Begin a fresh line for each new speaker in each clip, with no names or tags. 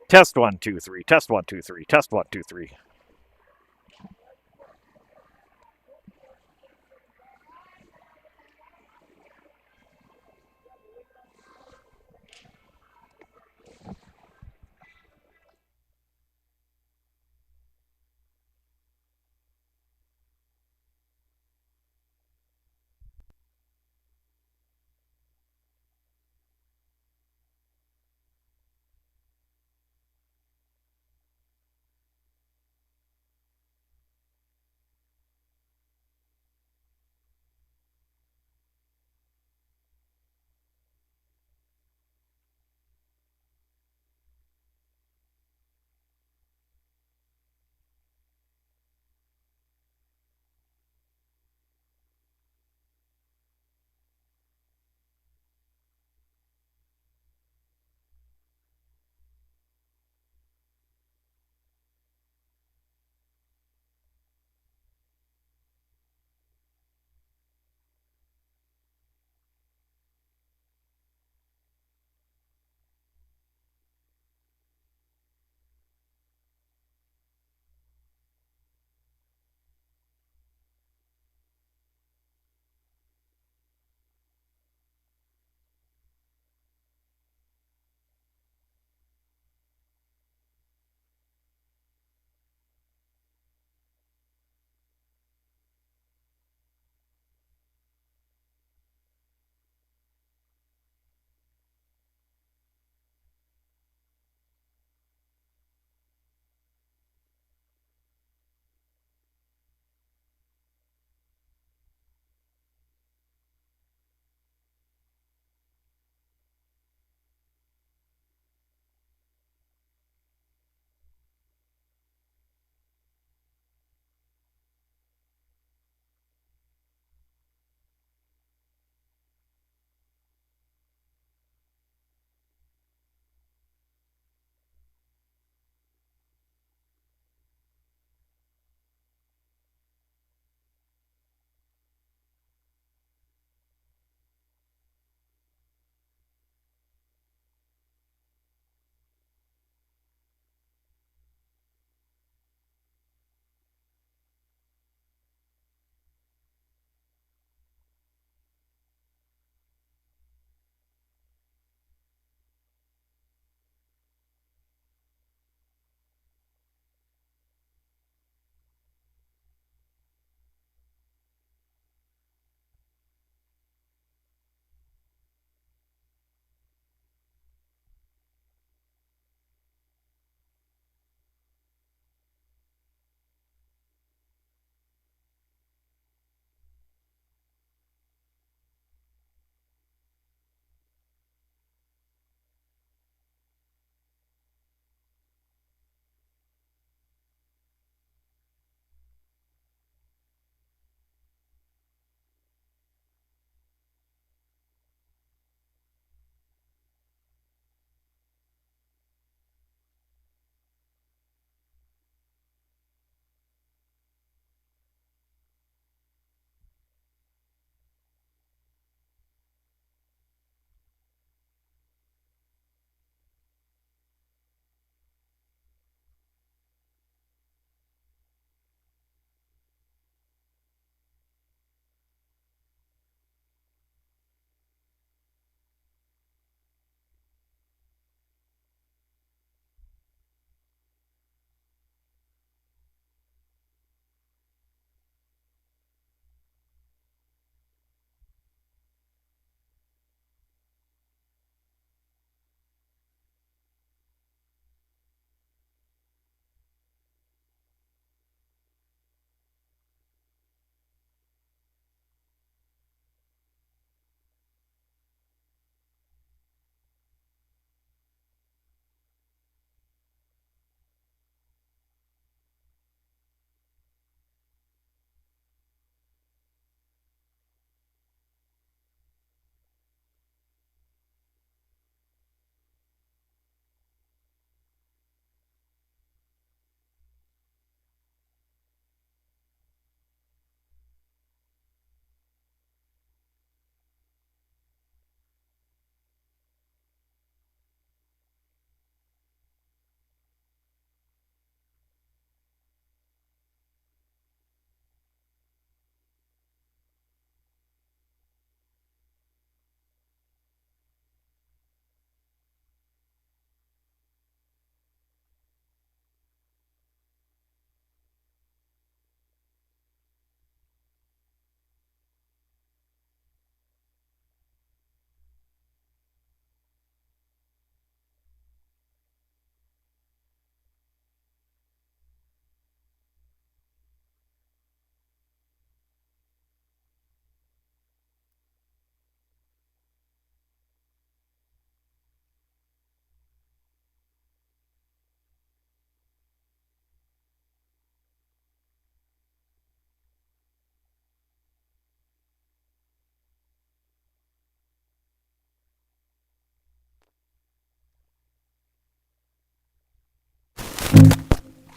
Test 1 2 3. Test 1 2 3. Test 1 2 3.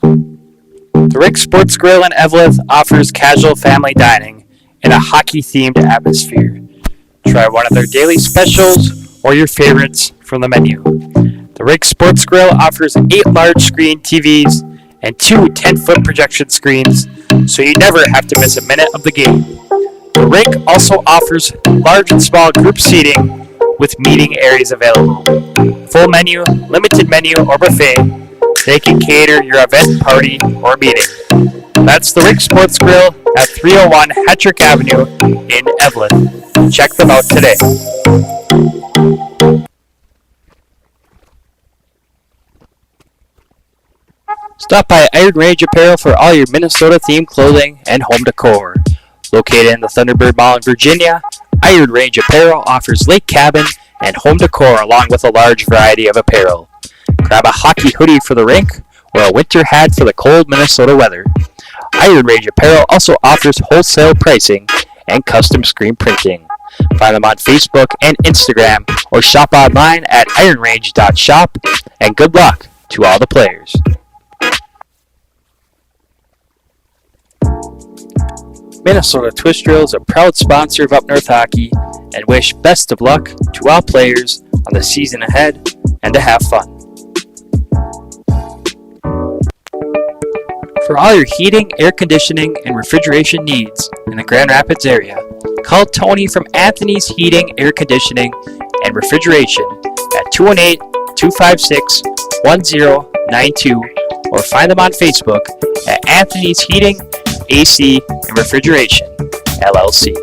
The Rick Sports Grill in Eveleth offers casual family dining in a hockey-themed atmosphere. Try one of their daily specials or your favorites from the menu. The Rick Sports Grill offers 8 large screen TVs and 2 10-foot projection screens, so you never have to miss a minute of the game. The Rick also offers large and small group seating with meeting areas available. Full menu, limited menu, or buffet, they can cater your event, party, or meeting. That's the Rick Sports Grill at 301 Hattrick Avenue in Eveleth. Check them out today. Stop by Iron Range Apparel for all your Minnesota-themed clothing and home decor. Located in the Thunderbird Mall in Virginia, Iron Range Apparel offers lake cabin and home decor along with a large variety of apparel. Grab a hockey hoodie for the rink or a winter hat for the cold Minnesota weather. Iron Range Apparel also offers wholesale pricing and custom screen printing. Find them on Facebook and Instagram or shop online at ironrange.shop, and good luck to all the players. Minnesota Twist Drill is a proud sponsor of Up North Hockey and wish best of luck to all players on the season ahead and to have fun. For all your heating, air conditioning, and refrigeration needs in the Grand Rapids area, call Tony from Anthony's Heating, Air Conditioning, and Refrigeration at 218-256-1092 or find them on Facebook at Anthony's Heating, AC, and Refrigeration, LLC.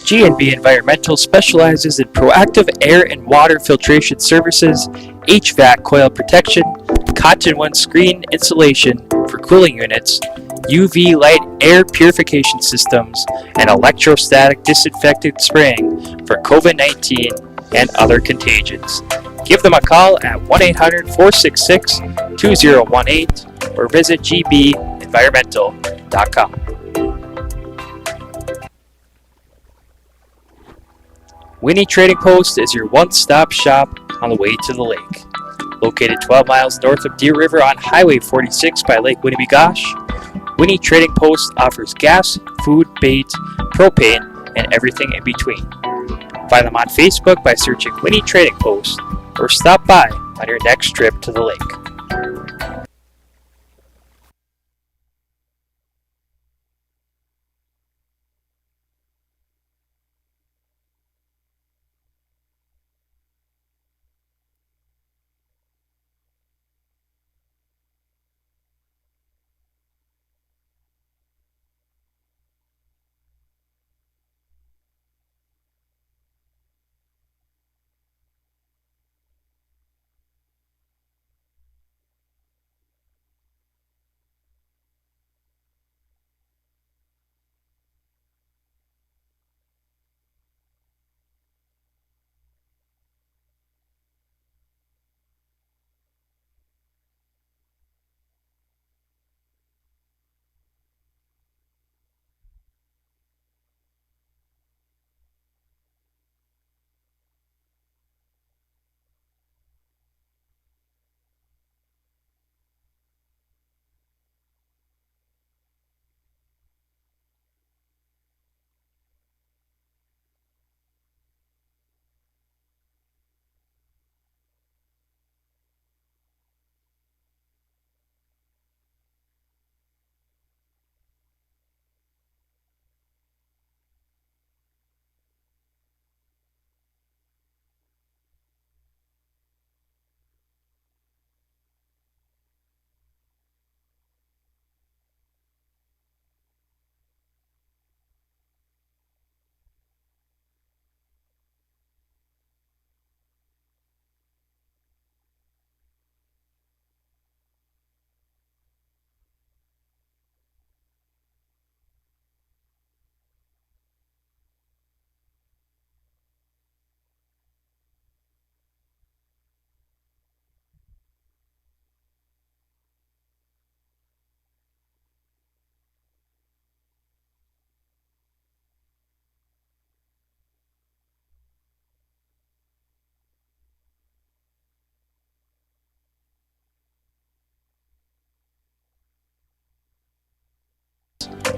G&B Environmental specializes in proactive air and water filtration services, HVAC coil protection, cotton-wound screen insulation for cooling units, UV light air purification systems, and electrostatic disinfectant spraying for COVID-19 and other contagions. Give them a call at 1-800-466-2018 or visit gbenvironmental.com. Winnie Trading Post is your one-stop shop on the way to the lake. Located 12 miles north of Deer River on Highway 46 by Lake Winnebagosh, Winnie Trading Post offers gas, food, bait, propane, and everything in between. Find them on Facebook by searching Winnie Trading Post or stop by on your next trip to the lake.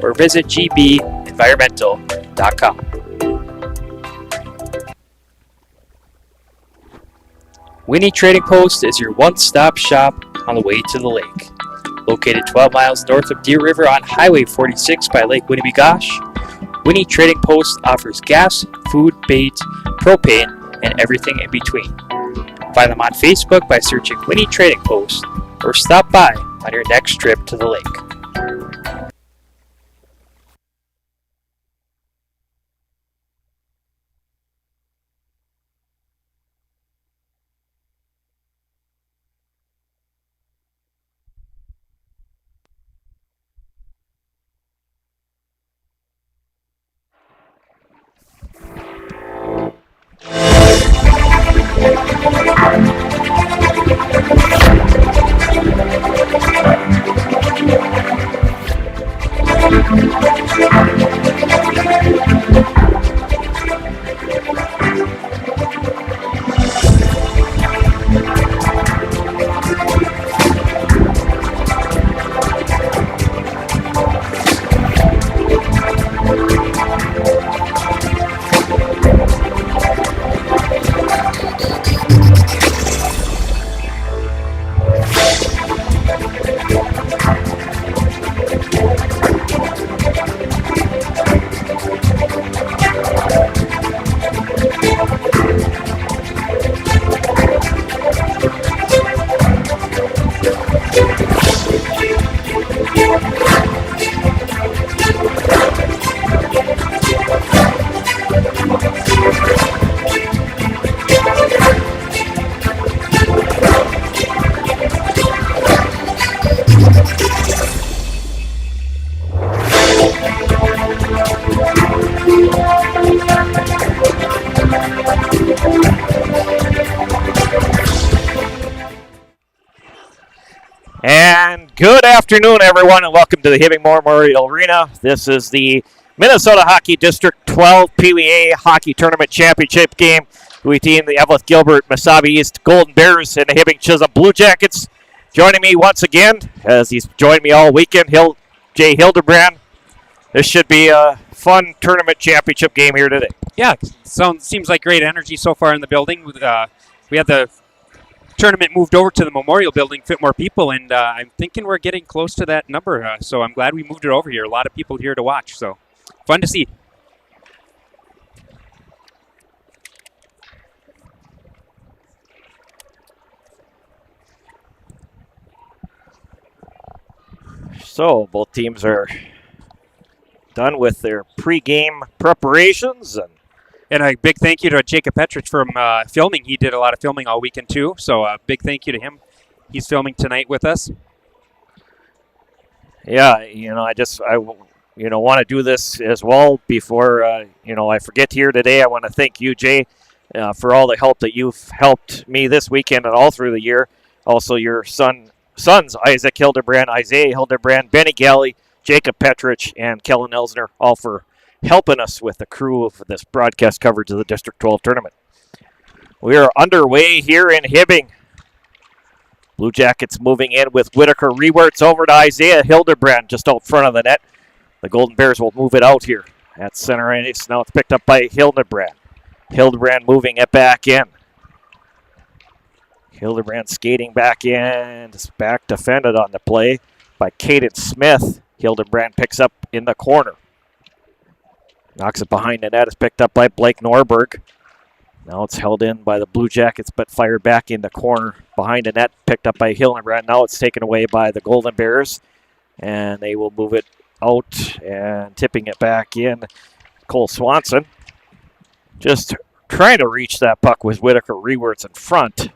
or visit gbenvironmental.com. Winnie Trading Post is your one-stop shop on the way to the lake. Located 12 miles north of Deer River on Highway 46 by Lake Winnebagosh, Winnie Trading Post offers gas, food, bait, propane, and everything in between. Find them on Facebook by searching Winnie Trading Post or stop by on your next trip to the lake.
And good afternoon, everyone, and welcome to the Hibbing Memorial Arena. This is the Minnesota Hockey District 12 Peewee Hockey Tournament Championship game between the Eveleth Gilbert Mesabi East Golden Bears and the Hibbing Chisholm Blue Jackets. Joining me once again, as he's joined me all weekend, Jay Hildebrand. This should be a fun tournament championship game here today.
Yeah, seems like great energy so far in the building. We had the tournament moved over to the Memorial Building, fit more people, and I'm thinking we're getting close to that number. So I'm glad we moved it over here. A lot of people here to watch, so fun to see.
So both teams are done with their pre-game preparations.
And a big thank you to Jacob Petrich from filming. He did a lot of filming all weekend too, so a big thank you to him. He's filming tonight with us.
Yeah, I want to do this as well before, I forget here today. I want to thank you, Jay, for all the help that you've helped me this weekend and all through the year. Also, your sons, Isaac Hildebrand, Isaiah Hildebrand, Benny Galley, Jacob Petrich, and Kellen Elsner, all for helping us with the crew of this broadcast coverage of the District 12 tournament. We are underway here in Hibbing. Blue Jackets moving in with Whitaker Rewerts over to Isaiah Hildebrand just out front of the net. The Golden Bears will move it out here at center ice. Now it's picked up by Hildebrand. Hildebrand moving it back in. Hildebrand skating back in. It's back defended on the play by Caden Smith. Hildebrand picks up in the corner. Knocks it behind the net. It's picked up by Blake Norberg. Now it's held in by the Blue Jackets, but fired back in the corner behind the net. Picked up by Hildebrand. Now it's taken away by the Golden Bears. And they will move it out and tipping it back in. Cole Swanson just trying to reach that puck with Whitaker Rewerts in front.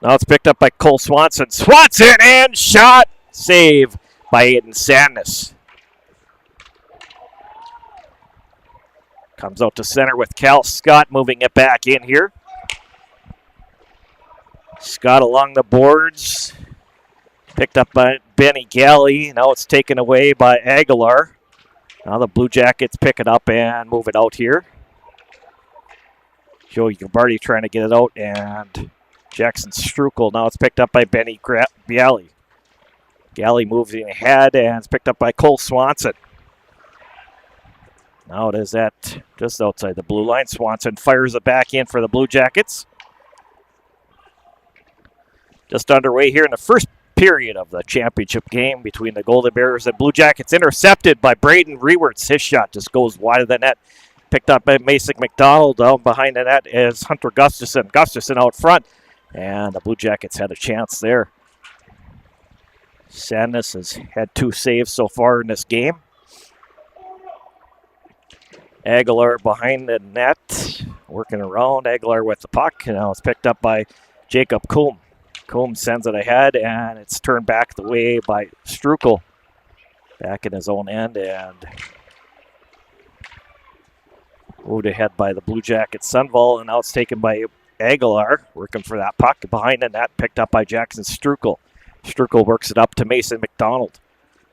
Now it's picked up by Cole Swanson. Swanson and shot! Save by Aiden Sandness. Comes out to center with Cal Scott moving it back in here. Scott along the boards. Picked up by Benny Galley. Now it's taken away by Aguilar. Now the Blue Jackets pick it up and move it out here. Joey Gilbert trying to get it out, and Jackson Strukel. Now it's picked up by Benny Galley. Galley moving ahead and it's picked up by Cole Swanson. Now it is at just outside the blue line. Swanson fires it back in for the Blue Jackets. Just underway here in the first period of the championship game between the Golden Bears and Blue Jackets. Intercepted by Braden Rewerts. His shot just goes wide of the net. Picked up by Mason McDonald. Down behind the net is Hunter Gustafson. Gustafson out front. And the Blue Jackets had a chance there. Sandnes has had 2 saves so far in this game. Aguilar behind the net. Working around. Aguilar with the puck. Now it's picked up by Jacob Coombe. Combs sends it ahead, and it's turned back the way by Strukel. Back in his own end, and moved ahead by the Blue Jackets Sunval, and now it's taken by Aguilar, working for that puck behind the net, picked up by Jackson Strukel. Strukel works it up to Mason McDonald.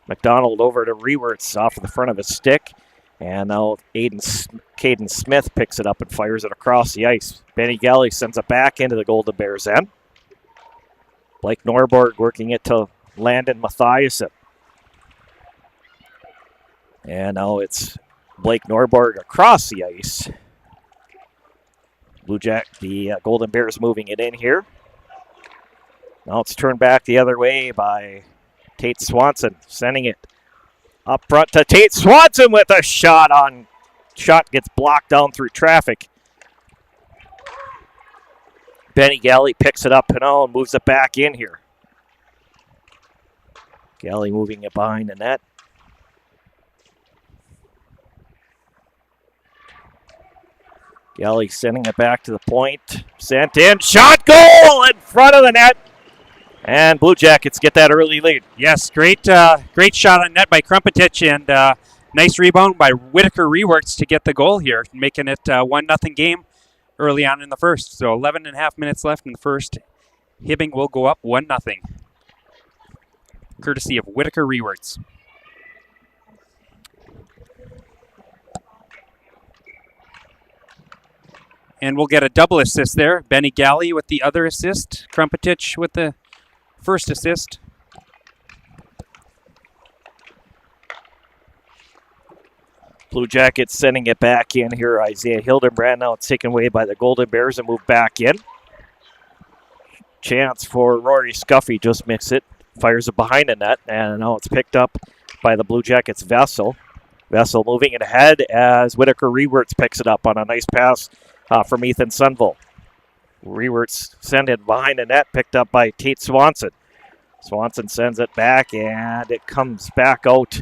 McDonald over to Rewerts off of the front of his stick, and now Caden Smith picks it up and fires it across the ice. Benny Galley sends it back into the Golden Bears end. Blake Norborg working it to Landon Mathiasen. And now it's Blake Norborg across the ice. The Golden Bears moving it in here. Now it's turned back the other way by Tate Swanson, sending it up front to Tate Swanson with a shot. Shot gets blocked down through traffic. Benny Galley picks it up and moves it back in here. Galley moving it behind the net. Galley sending it back to the point. Sent in. Shot, goal in front of the net. And Blue Jackets get that early lead.
Yes, great shot on net by Krumpetich, and nice rebound by Whitaker Rewerts to get the goal here, making it a 1-0 game early on in the first. So 11 and a half minutes left in the first. Hibbing will go up 1-0. Courtesy of Whitaker Rewerts. And we'll get a double assist there. Benny Galley with the other assist. Krumpetich with the first assist.
Blue Jackets sending it back in here. Isaiah Hildenbrand now it's taken away by the Golden Bears and moved back in. Chance for Rory Scuffy, just mix it. Fires it behind the net, and now it's picked up by the Blue Jackets Vessel. Vessel moving it ahead as Whitaker Rewerts picks it up on a nice pass from Ethan Sunville. Rewerts send it behind the net, picked up by Tate Swanson. Swanson sends it back, and it comes back out.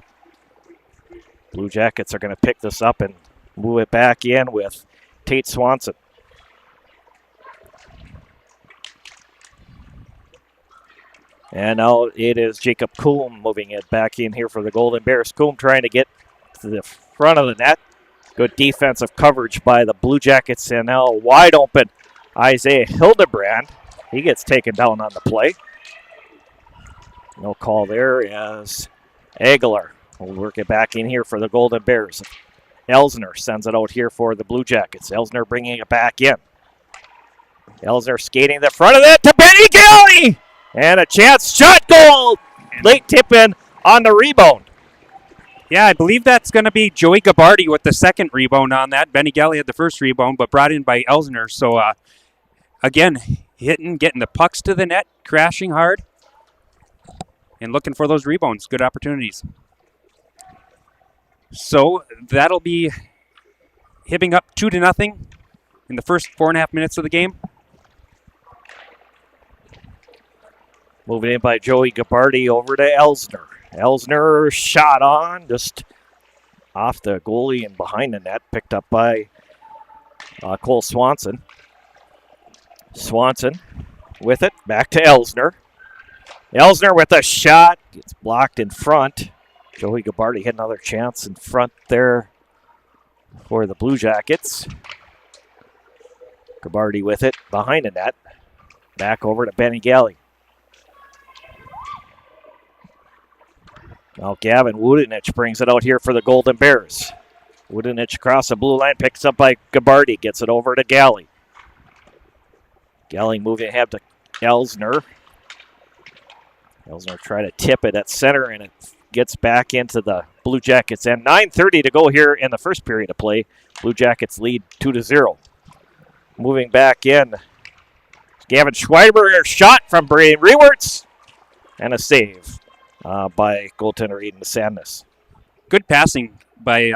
Blue Jackets are going to pick this up and move it back in with Tate Swanson. And now it is Jacob Coombe moving it back in here for the Golden Bears. Coombe trying to get to the front of the net. Good defensive coverage by the Blue Jackets, and now wide open Isaiah Hildebrand. He gets taken down on the play. No call there as Aguilar will work it back in here for the Golden Bears. Elsner sends it out here for the Blue Jackets. Elsner bringing it back in. Elsner skating the front of that to Benny Galley! And a chance, shot, goal! Late tip in on the rebound.
Yeah, I believe that's going to be Joey Gabardi with the second rebound on that. Benny Galley had the first rebound, but brought in by Elsner. So, again, getting the pucks to the net, crashing hard, and looking for those rebounds. Good opportunities. So, that'll be Hibbing up 2-0 in the first 4.5 minutes of the game.
Moving in by Joey Gabardi over to Elsner. Elsner shot on, just off the goalie and behind the net, picked up by Cole Swanson. Swanson with it, back to Elsner. Elsner with a shot, gets blocked in front. Joey Gabardi had another chance in front there for the Blue Jackets. Gabardi with it, behind the net. Back over to Benny Galley. Now Gavin Wudenich brings it out here for the Golden Bears. Wudenich across the blue line, picks up by Gabardi, gets it over to Galley. Galley moving ahead to Elsner. Elsner try to tip it at center, and it gets back into the Blue Jackets. And 9:30 to go here in the first period of play. Blue Jackets lead 2-0. Moving back in, Gavin Schweiber, shot from Braden Rewerts, and a save by goaltender Aiden Sandness.
Good passing by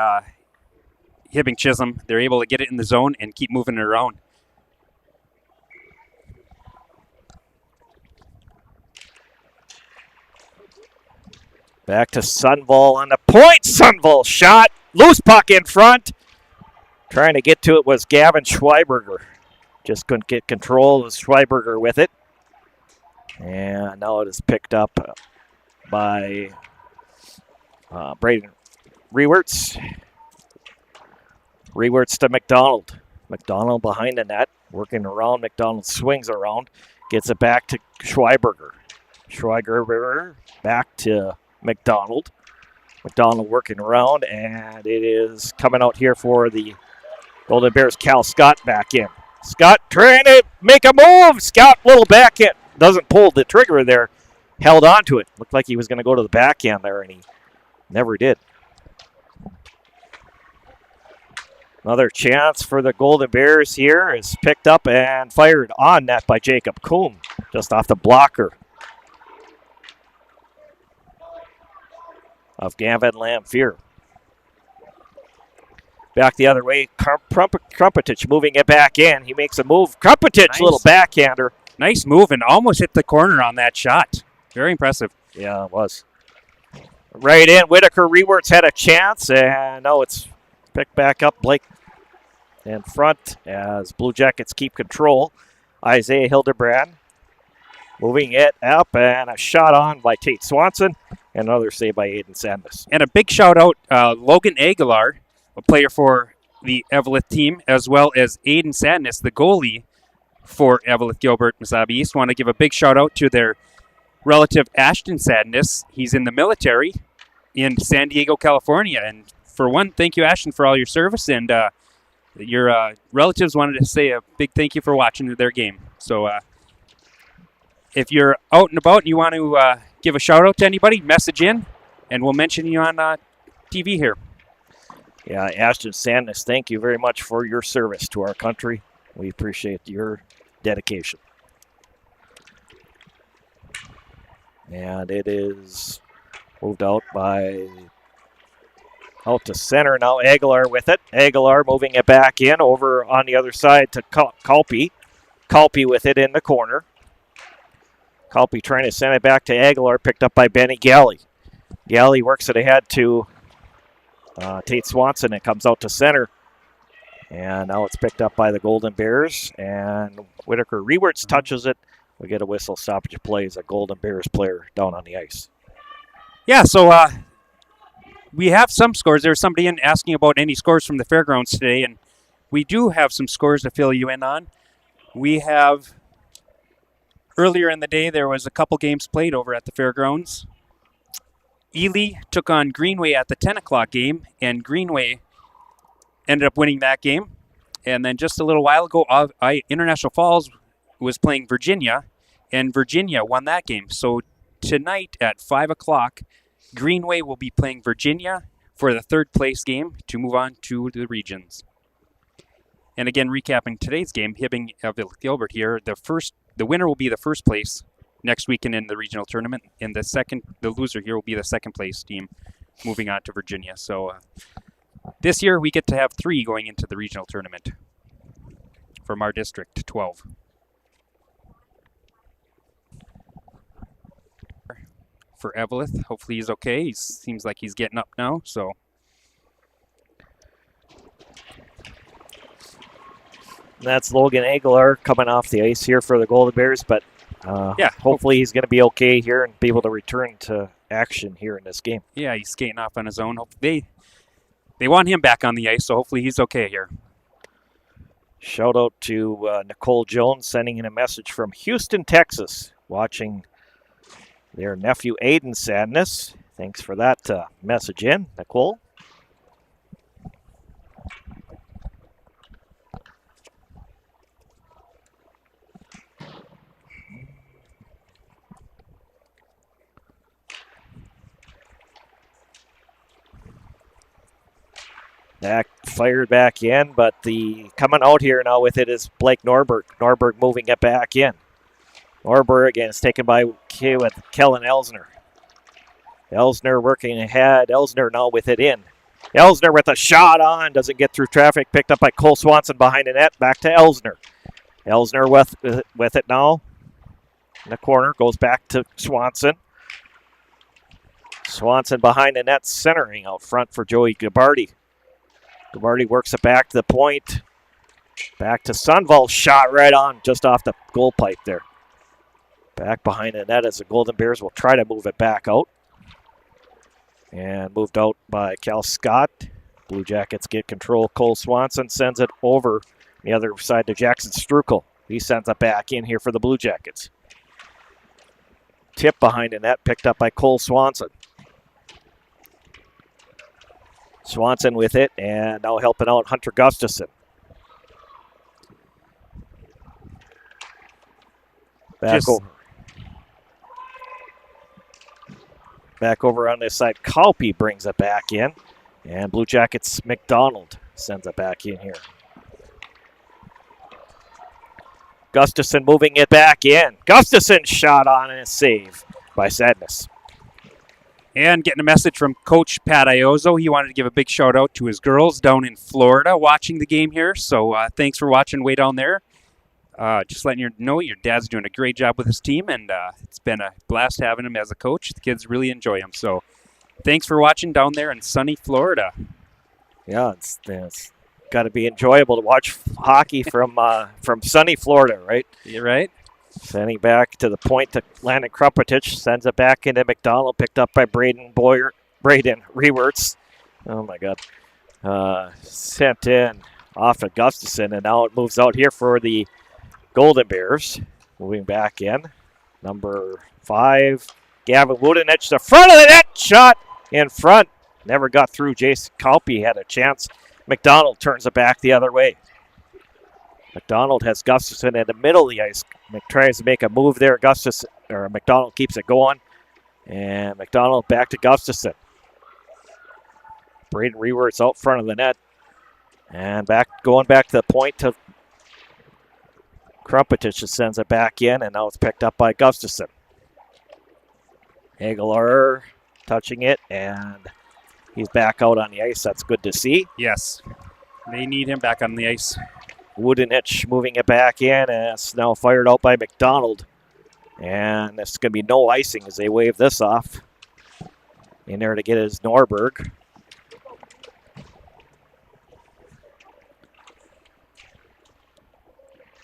Hibbing Chisholm. They're able to get it in the zone and keep moving it around.
Back to Sunval on the point. Sunval shot. Loose puck in front. Trying to get to it was Gavin Schweiberger. Just couldn't get control of Schweiberger with it. And now it is picked up by Braden Rewerts. Rewerts to McDonald. McDonald behind the net. Working around. McDonald swings around. Gets it back to Schweiberger. Schweiberger back to McDonald. McDonald working around, and it is coming out here for the Golden Bears. Cal Scott back in. Scott trying to make a move. Scott little back in. Doesn't pull the trigger there. Held on to it. Looked like he was going to go to the backhand there, and he never did. Another chance for the Golden Bears here is picked up and fired on net by Jacob Coombe, just off the blocker of Gavin Lamphere. Back the other way, Krumpetich moving it back in. He makes a move. Krumpetich, nice. Little backhander.
Nice move and almost hit the corner on that shot. Very impressive.
Yeah, it was. Right in, Whitaker Rewerts had a chance, and now it's picked back up. Blake in front as Blue Jackets keep control. Isaiah Hildebrand moving it up, and a shot on by Tate Swanson. And another save by Aiden Sandness.
And a big shout out, Logan Aguilar, a player for the Eveleth team, as well as Aiden Sandness, the goalie for Eveleth Gilbert Mesabi East. Want to give a big shout out to their relative Ashton Sandness. He's in the military in San Diego, California. And for one, thank you, Ashton, for all your service. And your relatives wanted to say a big thank you for watching their game. So if you're out and about and you want to give a shout out to anybody, message in, and we'll mention you on TV here.
Yeah, Ashton Sandness, thank you very much for your service to our country. We appreciate your dedication. And it is moved out to center now. Aguilar with it. Aguilar moving it back in over on the other side to Kalpe. Kalpe with it in the corner. Kalpe trying to send it back to Aguilar, picked up by Benny Galley. Galley works it ahead to Tate Swanson. It comes out to center. And now it's picked up by the Golden Bears. And Whitaker Rewerts touches it. We get a whistle stoppage of play as a Golden Bears player down on the ice.
Yeah, so we have some scores. There was somebody in asking about any scores from the fairgrounds today, and we do have some scores to fill you in on. We have... Earlier in the day, there was a couple games played over at the fairgrounds. Ely took on Greenway at the 10 o'clock game, and Greenway ended up winning that game. And then just a little while ago, International Falls was playing Virginia, and Virginia won that game. So tonight at 5 o'clock, Greenway will be playing Virginia for the third place game to move on to the regions. And again, recapping today's game, Hibbing Eveleth Gilbert here, the winner will be the first place next weekend in the regional tournament, and the loser here will be the second place team moving on to Virginia. So this year we get to have 3 going into the regional tournament from our district, 12. For Eveleth, hopefully he's okay. He seems like he's getting up now, so.
That's Logan Aguilar coming off the ice here for the Golden Bears, but hopefully he's going to be okay here and be able to return to action here in this game.
Yeah, he's skating off on his own. They want him back on the ice, so hopefully he's okay here.
Shout out to Nicole Jones sending in a message from Houston, Texas, watching their nephew Aiden Sandness. Thanks for that message in, Nicole. fired back in, but the coming out here now with it is Blake Norberg. Norberg moving it back in. Norberg again is taken by with Kellen Elsner. Elsner working ahead. Elsner now with it in. Elsner with a shot on. Doesn't get through traffic. Picked up by Cole Swanson behind the net. Back to Elsner. Elsner with it now. In the corner. Goes back to Swanson. Swanson behind the net. Centering out front for Joey Gilbert. Gilbert works it back to the point. Back to Sunval. Shot right on. Just off the goal pipe there. Back behind the net as the Golden Bears will try to move it back out. And moved out by Cal Scott. Blue Jackets get control. Cole Swanson sends it over the other side to Jackson Strukel. He sends it back in here for the Blue Jackets. Tip behind the net picked up by Cole Swanson. Swanson with it and now helping out Hunter Gustafson. Back over on this side. Kalpe brings it back in. And Blue Jackets McDonald sends it back in here. Gustafson moving it back in. Gustafson shot on and a save by Sadness.
And getting a message from Coach Pat Iozzo. He wanted to give a big shout out to his girls down in Florida watching the game here. So thanks for watching way down there. Just letting you know your dad's doing a great job with his team, and it's been a blast having him as a coach. The kids really enjoy him. So thanks for watching down there in sunny Florida.
Yeah, it's got to be enjoyable to watch hockey from sunny Florida, right?
You're right.
Sending back to the point to Landon Krupetich. Sends it back into McDonald. Picked up by Braden Rewerts. Oh, my God. Sent in off of Gustafson, and now it moves out here for the Golden Bears. Moving back in. Number 5, Gavin Wudenich. The front of the net. Shot in front. Never got through. Jason Kalpe had a chance. McDonald turns it back the other way. McDonald has Gustafson in the middle of the ice. Tries to make a move there. McDonald keeps it going. And McDonald back to Gustafson. Braden Rewerts out front of the net. And going back to the point to Krupetich sends it back in, and now it's picked up by Gustafson. Aguilar touching it, and he's back out on the ice. That's good to see.
Yes, they need him back on the ice.
Wudenich moving it back in, and it's now fired out by McDonald. And there's going to be no icing as they wave this off. In there to get his Norberg.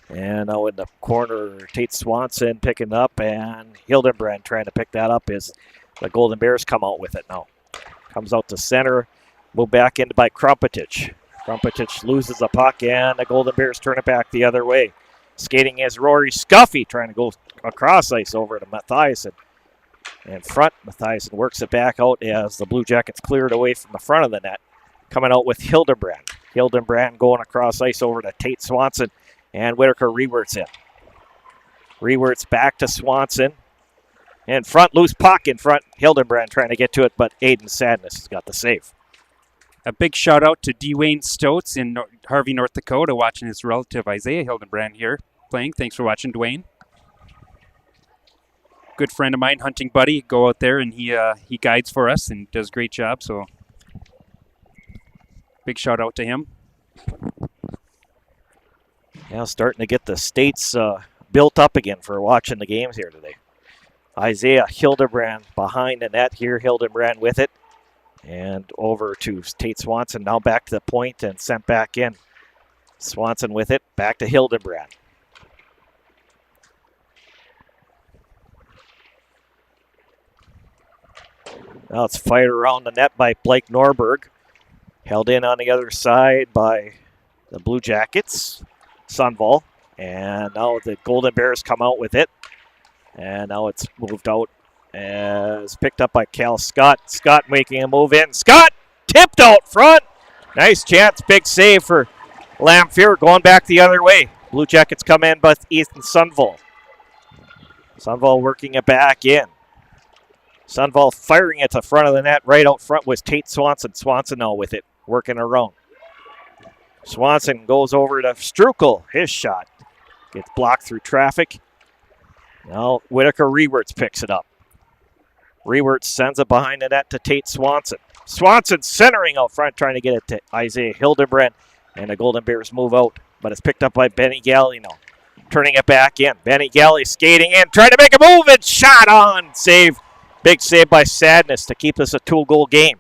And now in the corner, Tate Swanson picking up, and Hildenbrand trying to pick that up as the Golden Bears come out with it now. Comes out to center, moved back in by Krupetich. Krupetich loses the puck, and the Golden Bears turn it back the other way. Skating is Rory Scuffy, trying to go across ice over to Mathiasen. In front, Mathiasen works it back out as the Blue Jackets clear it away from the front of the net. Coming out with Hildenbrand. Hildenbrand going across ice over to Tate Swanson. And Whitaker Rewerts in. Rewerts back to Swanson. In front, loose puck in front. Hildenbrand trying to get to it, but Aiden Sadness has got the save.
A big shout out to Dwayne Stoats in Harvey, North Dakota, watching his relative Isaiah Hildenbrand here playing. Thanks for watching, Dwayne. Good friend of mine, hunting buddy. Go out there and he guides for us and does a great job. So big shout out to him.
Now starting to get the states built up again for watching the games here today. Isaiah Hildenbrand behind the net here. Hildenbrand with it. And over to Tate Swanson. Now back to the point and sent back in. Swanson with it. Back to Hildenbrand. Now it's fired around the net by Blake Norberg. Held in on the other side by the Blue Jackets. Sunval. And now the Golden Bears come out with it. And now it's moved out as picked up by Cal Scott. Scott making a move in. Scott tipped out front. Nice chance. Big save for Lamphere going back the other way. Blue Jackets come in, but Ethan Sunval. Sunval working it back in. Sunval firing it to the front of the net. Right out front was Tate Swanson. Swanson now with it. Working around. Swanson goes over to Strukel. His shot gets blocked through traffic. Now Whitaker Rewerts picks it up. Rewerts sends it behind the net to Tate Swanson. Swanson centering out front, trying to get it to Isaiah Hildebrand. And the Golden Bears move out, but it's picked up by Benny Galley now. Turning it back in. Benny Galley skating in, trying to make a move, and shot on. Save. Big save by Sadness to keep this a 2-goal game.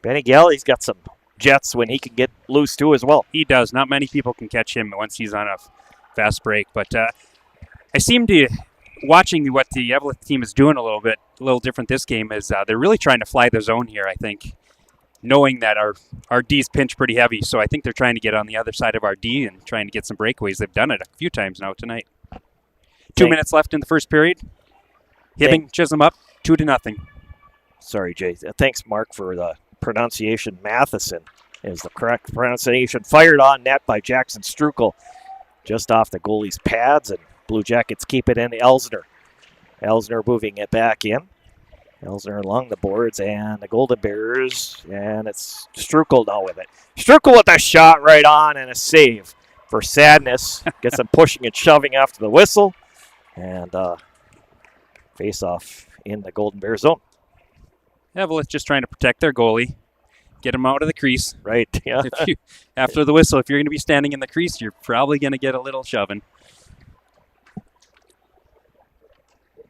Benny Galley's got some jets when he can get loose too as well.
He does. Not many people can catch him once he's on a fast break. But I seem to, watching what the Eveleth team is doing a little different this game is they're really trying to fly the zone here, I think, knowing that our D's pinch pretty heavy. So I think they're trying to get on the other side of our D and trying to get some breakaways. They've done it a few times now tonight. 2 minutes left in the first period. Hibbing, Chisholm up, 2-0.
Sorry, Jay. Thanks, Mark, for the pronunciation. Matheson is the correct pronunciation. Fired on net by Jackson Strukel just off the goalie's pads, and Blue Jackets keep it in. Elsner moving it back in. Elsner along the boards, and the Golden Bears, and it's Strukel now with it. Strukel with a shot right on and a save for Sadness. Gets them pushing and shoving after the whistle, and face off in the Golden Bear zone.
Eveleth just trying to protect their goalie, get him out of the crease.
Right, yeah.
After the whistle, if you're going to be standing in the crease, you're probably going to get a little shoving.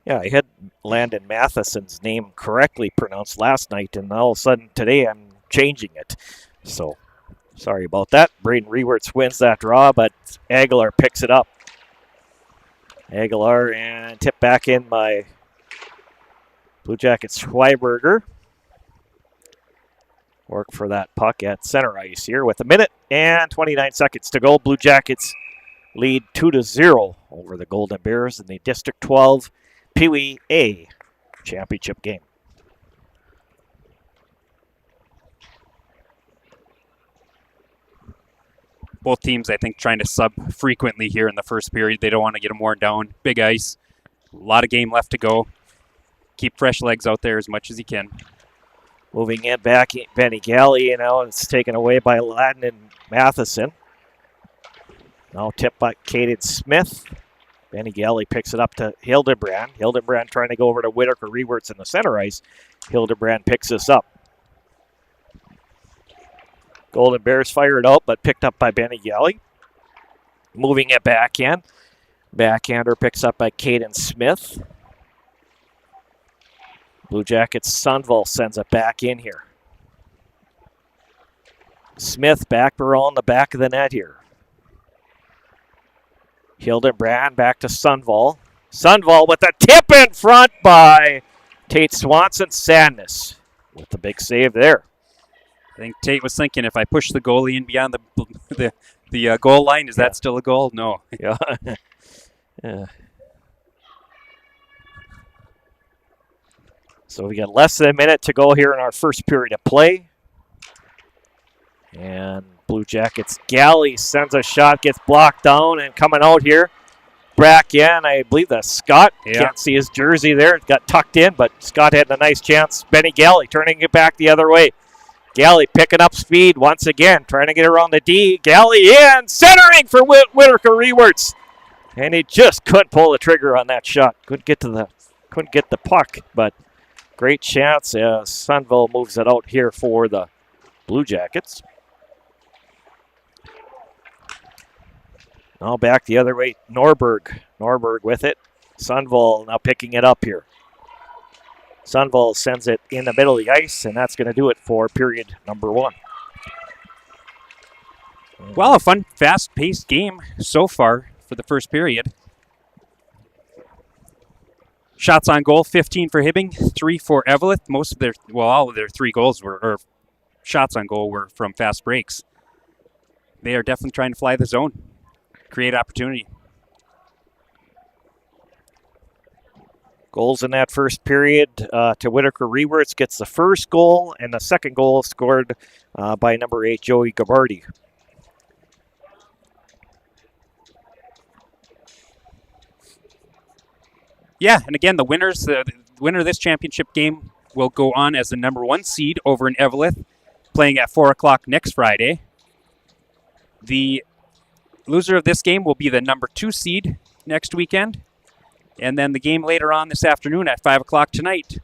Yeah, I had Landon Matheson's name correctly pronounced last night, and all of a sudden today I'm changing it. So, sorry about that. Braden Rewerts wins that draw, but Aguilar picks it up. Aguilar and tipped back in by Blue Jackets Schweiberger. Work for that puck at center ice here with 1 minute and 29 seconds to go. Blue Jackets lead 2-0 over the Golden Bears in the District 12 Peewee A championship game.
Both teams, I think, trying to sub frequently here in the first period. They don't want to get them worn down. Big ice, a lot of game left to go. Keep fresh legs out there as much as you can.
Moving in back, Benny Galley, it's taken away by Ladden and Matheson. Now tipped by Caden Smith. Benny Galley picks it up to Hildebrand. Hildebrand trying to go over to Whitaker Rewerts in the center ice. Hildebrand picks this up. Golden Bears fire it out, but picked up by Benny Galley. Moving it back in. Backhander picks up by Caden Smith. Blue Jackets Sunval sends it back in here. Smith back around the back of the net here. Hildebrand back to Sunval. Sunval with a tip in front by Tate Swanson. Sadness with the big save there.
I think Tate was thinking, if I push the goalie in beyond the goal line, is that still a goal? No.
Yeah. Yeah. So we got less than a minute to go here in our first period of play. And Blue Jackets Galley sends a shot, gets blocked down, and coming out here. Back in, I believe that's Scott.
Yeah.
Can't see his jersey there. It got tucked in, but Scott had a nice chance. Benny Galley turning it back the other way. Galley picking up speed once again, trying to get around the D. Galley in, centering for Whitaker Rewerts. And he just couldn't pull the trigger on that shot. Couldn't get the puck, but great chance as Sunville moves it out here for the Blue Jackets. Now back the other way, Norberg with it. Sunville now picking it up here. Sunville sends it in the middle of the ice, and that's going to do it for period number 1.
Well, a fun, fast-paced game so far for the first period. Shots on goal, 15 for Hibbing, 3 for Eveleth. All of their 3 goals or shots on goal were from fast breaks. They are definitely trying to fly the zone, create opportunity.
Goals in that first period to Whitaker Rewerts gets the first goal, and the second goal scored by number 8, Joey Gabardi.
Yeah, and again, the winner of this championship game will go on as the number 1 seed over in Eveleth. playing at 4 o'clock next Friday. The loser of this game will be the number 2 seed next weekend. And then the game later on this afternoon at 5 o'clock tonight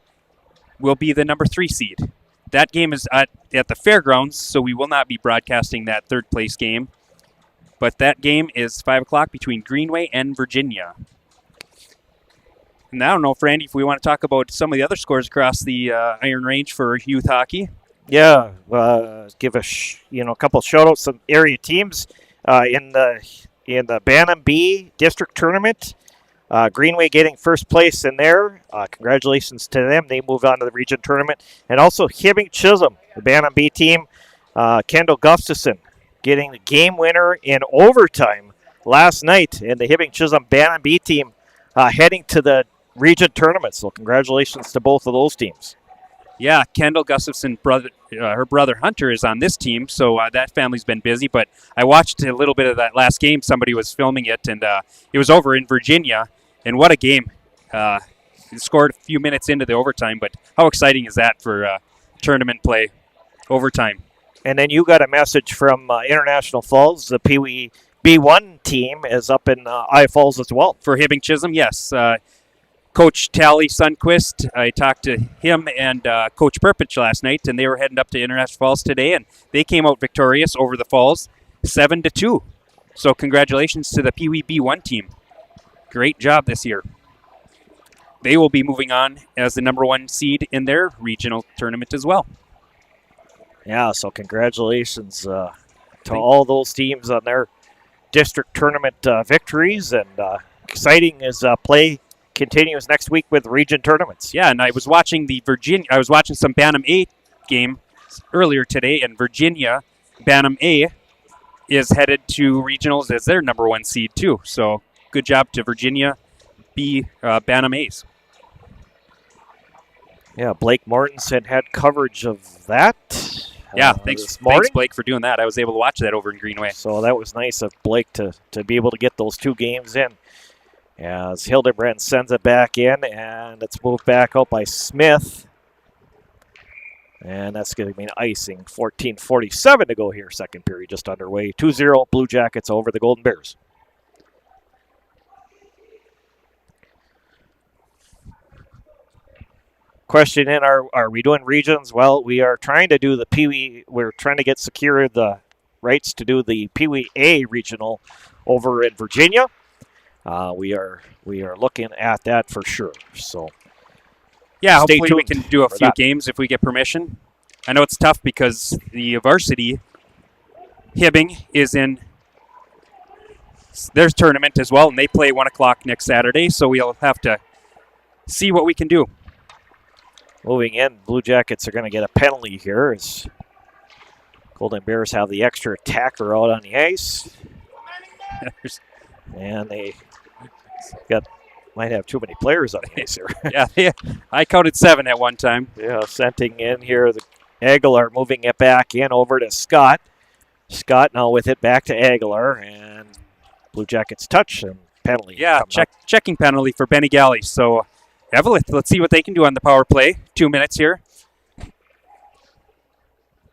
will be the number 3 seed. That game is at the fairgrounds, so we will not be broadcasting that third place game. But that game is 5 o'clock between Greenway and Virginia. And I don't know, Randy, if we want to talk about some of the other scores across the Iron Range for youth hockey.
Yeah, give a couple shout outs to some area teams in the Bantam B district tournament. Greenway getting first place in there. Congratulations to them. They move on to the region tournament. And also Hibbing Chisholm, the Bantam B team. Kendall Gustafson getting the game winner in overtime last night. And the Hibbing Chisholm Bantam B team heading to the region tournament. So congratulations to both of those teams.
Yeah, Kendall Gustafson, her brother Hunter is on this team, so that family's been busy. But I watched a little bit of that last game. Somebody was filming it, and it was over in Virginia. And what a game. It scored a few minutes into the overtime, but how exciting is that for tournament play, overtime?
And then you got a message from International Falls. The Peewee B1 team is up in I Falls as well.
For Hibbing Chisholm, yes. Coach Tally Sundquist, I talked to him and Coach Perpich last night, and they were heading up to International Falls today, and they came out victorious over the Falls, 7-2. So congratulations to the Peewee B1 team. Great job this year. They will be moving on as the number 1 seed in their regional tournament as well.
Yeah, so congratulations to all those teams on their district tournament victories, and exciting as play continues next week with region tournaments.
Yeah, and I was watching some Bantam A game earlier today, and Virginia Bantam A is headed to regionals as their number 1 seed too. So good job to Virginia B Bantam A's.
Yeah, Blake Mortensen had coverage of that.
Yeah, thanks Blake for doing that. I was able to watch that over in Greenway.
So that was nice of Blake to be able to get those 2 games in. As Hildebrand sends it back in, and it's moved back out by Smith. And that's going to be an icing. 14:47 to go here, second period just underway. 2-0 Blue Jackets over the Golden Bears. Question in, are we doing regions? Well, we are trying to do the Peewee. We're trying to secure the rights to do the Peewee A regional over in Virginia. We are looking at that for sure. So
yeah, hopefully we can do a few games if we get permission. I know it's tough because the varsity Hibbing is in their tournament as well, and they play 1 o'clock next Saturday. So we'll have to see what we can do.
Moving in, Blue Jackets are going to get a penalty here as Golden Bears have the extra attacker out on the ice. And they might have too many players on the ice here.
Yeah, I counted 7 at one time.
Yeah, sending in here, the Aguilar moving it back in over to Scott. Scott now with it back to Aguilar, and Blue Jackets touch and penalty.
Yeah, checking penalty for Benny Galley. So Eveleth, let's see what they can do on the power play. 2 minutes here.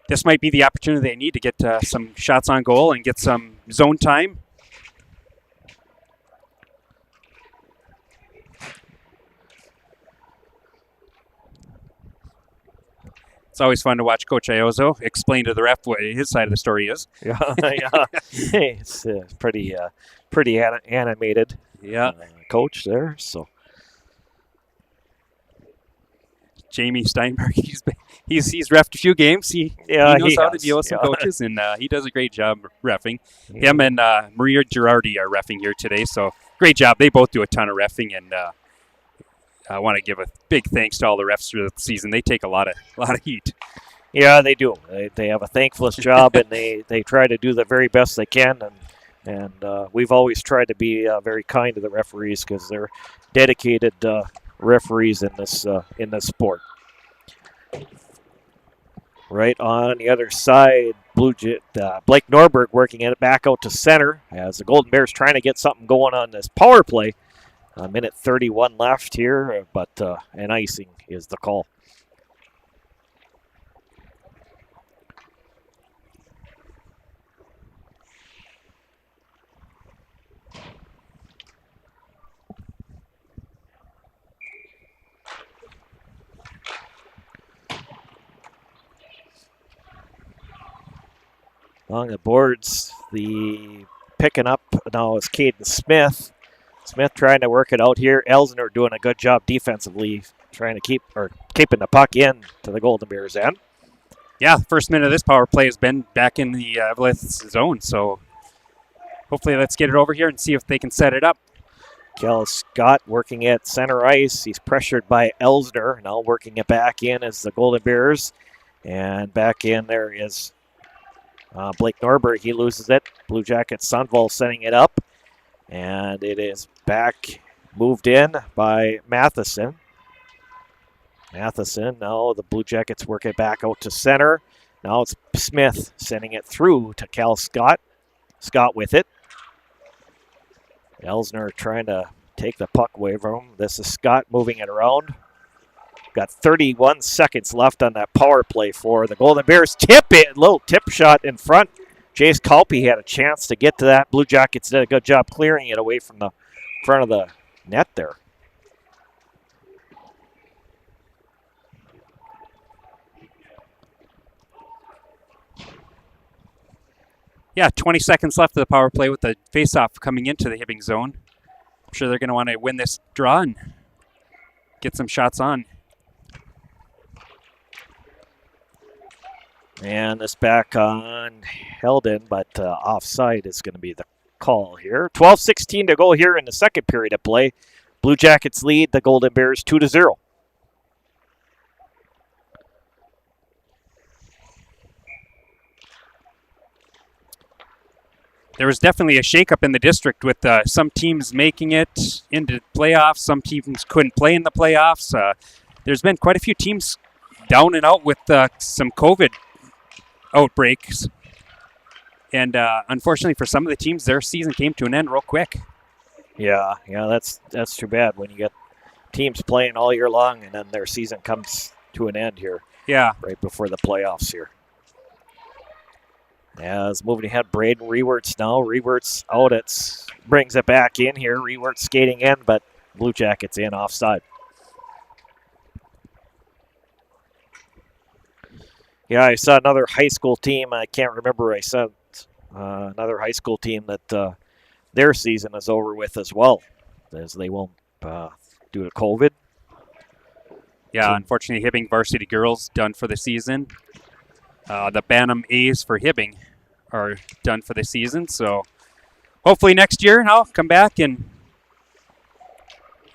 This might be the opportunity they need to get some shots on goal and get some zone time. It's always fun to watch Coach Iozzo explain to the ref what his side of the story is.
Yeah. It's pretty animated.
Yeah,
coach there. So
Jamie Steinberg, he's reffed a few games. He knows how to deal with some coaches, and he does a great job reffing. Yeah. Him and Maria Girardi are reffing here today, so great job. They both do a ton of reffing, and I want to give a big thanks to all the refs through the season. They take a lot of heat.
Yeah, they do. They have a thankless job, and they try to do the very best they can. And we've always tried to be very kind to the referees because they're dedicated referees in this sport. Right on the other side, Blake Norberg working it back out to center as the Golden Bears trying to get something going on this power play. A minute 31 left here, but an icing is the call. Along the boards, the picking up now is Caden Smith. Smith trying to work it out here. Elsner doing a good job defensively, trying to keeping the puck in to the Golden Bears end.
Yeah, first minute of this power play has been back in the Eveleth zone, so hopefully let's get it over here and see if they can set it up.
Kel Scott working at center ice. He's pressured by Elsner. Now working it back in as the Golden Bears. And back in there is Blake Norberg. He loses it. Blue Jackets Sunvall setting it up. And it is back moved in by Matheson. Matheson, now the Blue Jackets work it back out to center. Now it's Smith sending it through to Cal Scott. Scott with it. Elsner trying to take the puck away from him. This is Scott moving it around. Got 31 seconds left on that power play for the Golden Bears. Tip it, little tip shot in front. Jace Kalpe had a chance to get to that. Blue Jackets did a good job clearing it away from the front of the net there.
Yeah, 20 seconds left of the power play with the faceoff coming into the Hibbing zone. I'm sure they're going to want to win this draw and get some shots on.
And this back on Helden, but offside is going to be the call here. 12:16 to go here in the second period of play. Blue Jackets lead the Golden Bears 2-0.
There was definitely a shakeup in the district with some teams making it into playoffs. Some teams couldn't play in the playoffs. There's been quite a few teams down and out with some COVID outbreaks. And unfortunately for some of the teams, their season came to an end real quick.
Yeah, that's too bad when you get teams playing all year long and then their season comes to an end here.
Yeah.
Right before the playoffs here. As moving ahead, Braden Rewerts now. Rewerts out. Brings it back in here. Rewerts skating in, but Blue Jackets in offside. Yeah, I saw another high school team. I can't remember. I saw another high school team that their season is over with as well, as they won't due to COVID.
Yeah, unfortunately, Hibbing varsity girls done for the season. The Bantam A's for Hibbing are done for the season. So hopefully next year I'll come back and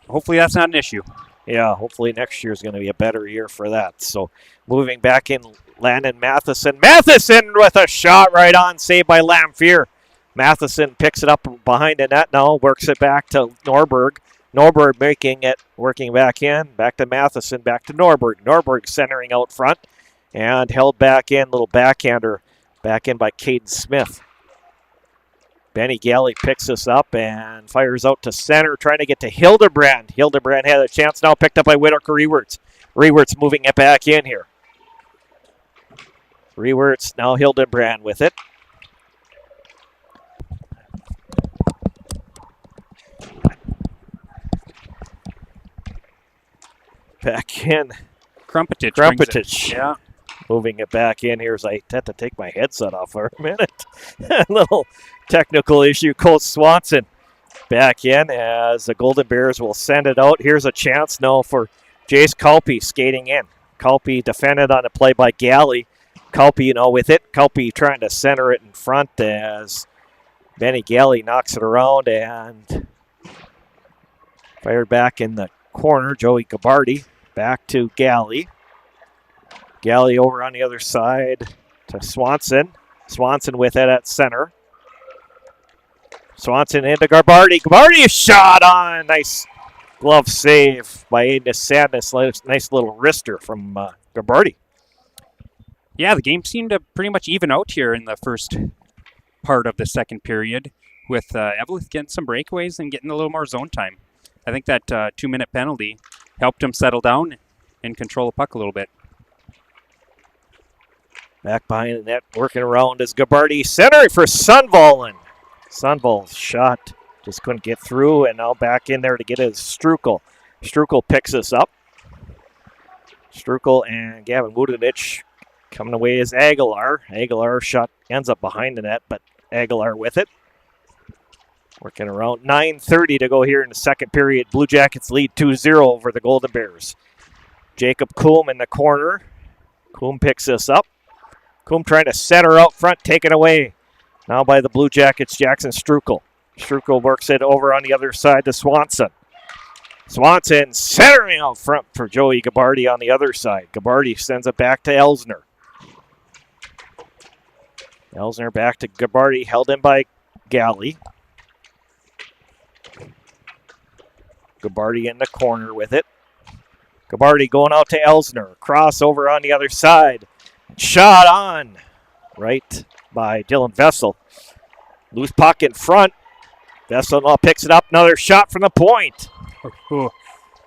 hopefully that's not an issue.
Yeah, hopefully next year is going to be a better year for that. So moving back in, Landon Matheson. Matheson with a shot right on, saved by Lamphere. Matheson picks it up behind the net now, works it back to Norberg. Norberg making it, working back in, back to Matheson, back to Norberg. Norberg centering out front. And held back in, little backhander, back in by Caden Smith. Benny Galley picks this up and fires out to center, trying to get to Hildebrand. Hildebrand had a chance now, picked up by Whitaker Rewerts. Rewerts moving it back in here. Rewerts, now Hildebrand with it. Back in.
Krumpetich. Yeah.
Moving it back in here as I had to take my headset off for a minute. A little technical issue. Coach Swanson back in as the Golden Bears will send it out. Here's a chance now for Jace Kalpe skating in. Kalpe defended on a play by Galley. Kalpe, with it. Kalpe trying to center it in front as Benny Galley knocks it around and fired back in the corner. Joey Gabardi back to Galley. Galley over on the other side to Swanson. Swanson with it at center. Swanson into Gabardi. Gabardi shot on. Nice glove save by Aiden Sadness. Nice little wrister from Gabardi.
Yeah, the game seemed to pretty much even out here in the first part of the second period with Eveleth getting some breakaways and getting a little more zone time. I think that 2-minute penalty helped him settle down and control the puck a little bit.
Back behind the net, working around is Gabardi. Center for Sunvall. Sunvall's shot just couldn't get through, and now back in there to get his Strukel. Strukel picks us up. Strukel and Gavin Wudanich Coming away is Aguilar. Aguilar shot ends up behind the net, but Aguilar with it. Working around 9:30 to go here in the second period. Blue Jackets lead 2-0 over the Golden Bears. Jacob Coombe in the corner. Coombe picks this up. Coombe trying to center out front, taken away. Now by the Blue Jackets, Jackson Strukel. Strukel works it over on the other side to Swanson. Swanson centering out front for Joey Gabardi on the other side. Gabardi sends it back to Elsner. Elsner back to Gabardi, held in by Galley. Gabardi in the corner with it. Gabardi going out to Elsner. Crossover on the other side. Shot on. Right by Dylan Vessel. Loose puck in front. Vessel now picks it up. Another shot from the point.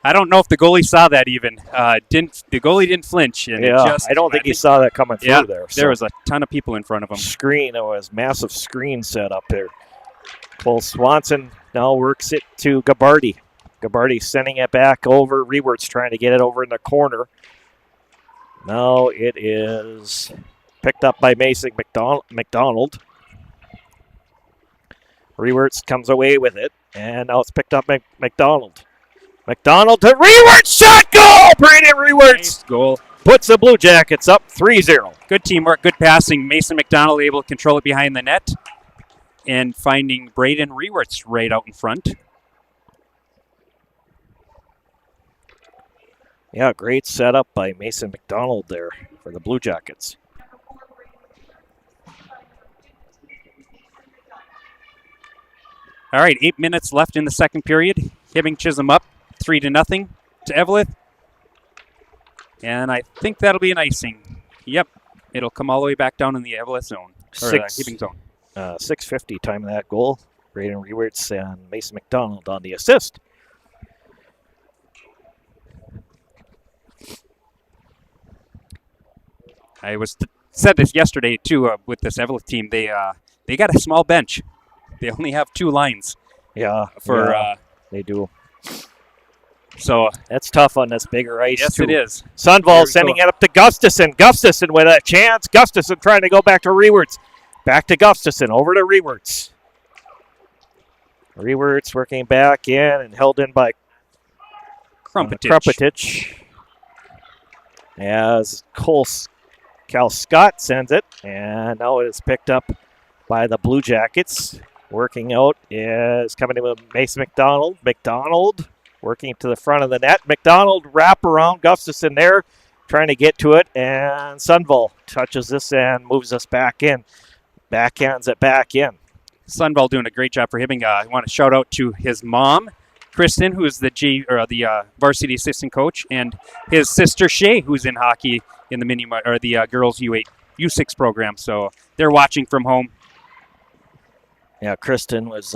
I don't know if the goalie saw that even. The goalie didn't flinch. And
I don't think he saw that coming through there.
There was a ton of people in front of him.
There was massive screen set up there. Cole Swanson now works it to Gabardi. Gabardi sending it back over. Rewert's trying to get it over in the corner. Now it is picked up by Mason McDonald. Rewert's comes away with it, and now it's picked up by McDonald. McDonald to Rewert, shot, goal! Brandon Rewert
Nice goal.
puts the Blue Jackets up 3-0.
Good teamwork, good passing. Mason McDonald able to control it behind the net and finding Braden Rewert's right out in front.
Yeah, great setup by Mason McDonald there for the Blue Jackets.
All right, 8 minutes left in the second period. Hibbing Chisholm up 3-0 to Eveleth. And I think that'll be an icing. Yep, it'll come all the way back down in the Eveleth zone, or Hibbing zone.
6:50 time of that goal. Braden Rewerts and Mason McDonald on the assist.
I said this yesterday too with this Eveleth team. They got a small bench. They only have 2 lines.
They do.
So
that's tough on this bigger ice.
Yes,
too.
it is.
Sundvall sending it up to Gustafson. Gustafson with a chance. Gustafson trying to go back to Rewerts. Back to Gustafson. Over to Rewerts. Rewerts working back in and held in by Krumpetich. As Cal Scott sends it, and now it is picked up by the Blue Jackets. Working out is coming in with Mason McDonald. McDonald working to the front of the net. McDonald wrap around Gustafson there, trying to get to it, and Sundvall touches this and moves us back in. Backhands it back in.
Sundvall doing a great job for Hibbing. I want to shout out to his mom, Kristen, who is the varsity assistant coach, and his sister Shay, who's in hockey in the girls U6 program. So they're watching from home.
Yeah, Kristen was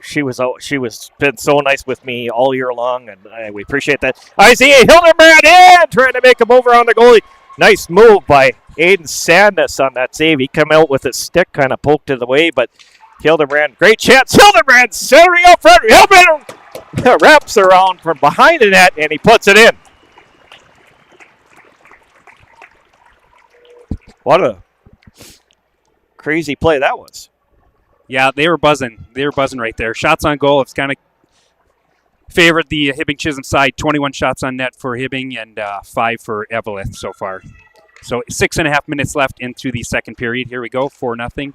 she was been so nice with me all year long, and we appreciate that. Isaiah Hildebrand in, trying to make him over on the goalie. Nice move by Aiden Sandness on that save. He come out with his stick, kind of poked it away, but Hildebrand, great chance. Hildebrand centering out front. Hildebrand wraps around from behind the net, and he puts it in. What a crazy play that was.
Yeah, they were buzzing. They were buzzing right there. Shots on goal. It's kind of favored the Hibbing Chisholm side. 21 shots on net for Hibbing and 5 for Eveleth so far. So 6.5 minutes left into the second period. Here we go, 4-0.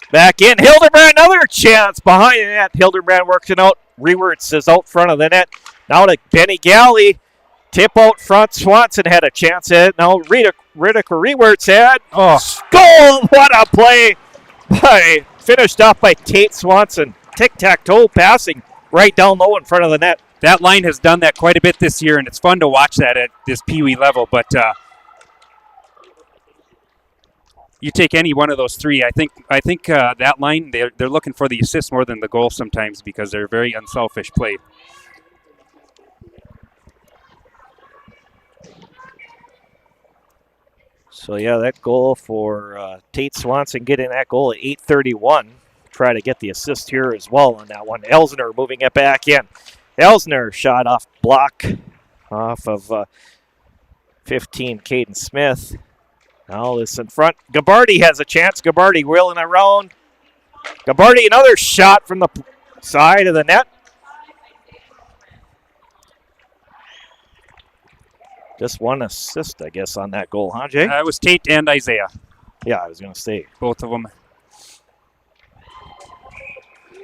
Back in. Hildebrand, another chance behind the net. Hildebrand works it out. Rewerts is out front of the net. Now to Benny Galley. Tip out front. Swanson had a chance at it. Now Riddick Rewerts had. Goal! What a play! Finished off by Tate Swanson. Tic-tac-toe passing right down low in front of the net.
That line has done that quite a bit this year, and it's fun to watch that at this Peewee level. But you take any one of those 3. I think that line, they're looking for the assist more than the goal sometimes because they're very unselfish play.
So, yeah, that goal for Tate Swanson getting that goal at 8:31. Try to get the assist here as well on that one. Elsner moving it back in. Elsner shot off block off of 15, Caden Smith. Now this in front. Gabarty has a chance. Gabarty wheeling around. Gabarty, another shot from the side of the net. Just one assist, I guess, on that goal, huh, Jay?
It was Tate and Isaiah,
Yeah, I was going to say.
both of them.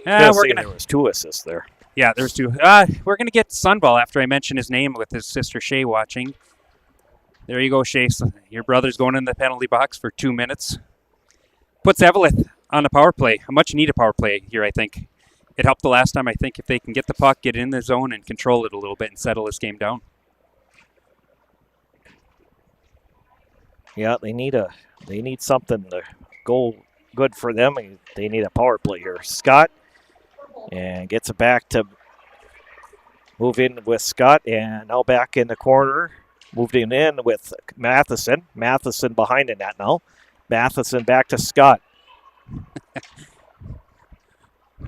There
We're gonna.
was 2 assists there.
Yeah, there's 2. We're gonna get Sunball after I mention his name with his sister Shay watching. There you go, Shay. So your brother's going in the penalty box for 2 minutes. Puts Eveleth on a power play, a much needed power play here, I think. It helped the last time, I think, if they can get the puck, get in the zone, and control it a little bit and settle this game down.
Yeah, they need something to go good for them. They need a power play here. Scott and gets it back to move in with Scott, and now back in the corner. Moved in with Matheson. Matheson behind the net now. Matheson back to Scott.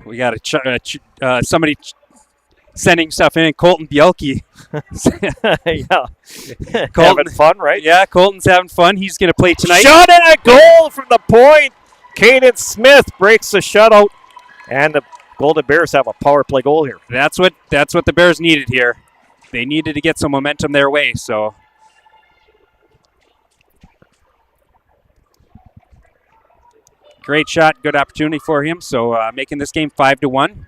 We got somebody sending stuff in. Colton Bielke.
Yeah.
Colton,
having fun, right?
Yeah, Colton's having fun. He's going to play tonight.
Shot and a goal from the point. Caden Smith breaks the shutout, and the Golden Bears have a power play goal here.
That's what the Bears needed here. They needed to get some momentum their way, so great shot, good opportunity for him. So making this game 5-1.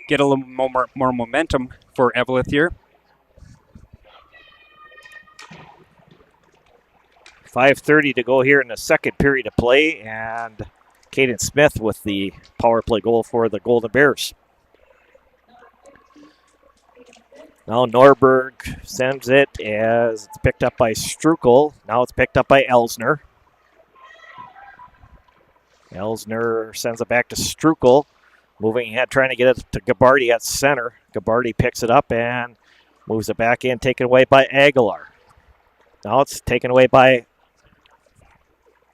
Get a little more momentum for Eveleth here.
5:30 to go here in the second period of play, and Caden Smith with the power play goal for the Golden Bears. Now Norberg sends it as it's picked up by Strukel. Now it's picked up by Elsner. Elsner sends it back to Strukel. Moving ahead, trying to get it to Gabarty at center. Gabarty picks it up and moves it back in, taken away by Aguilar. Now it's taken away by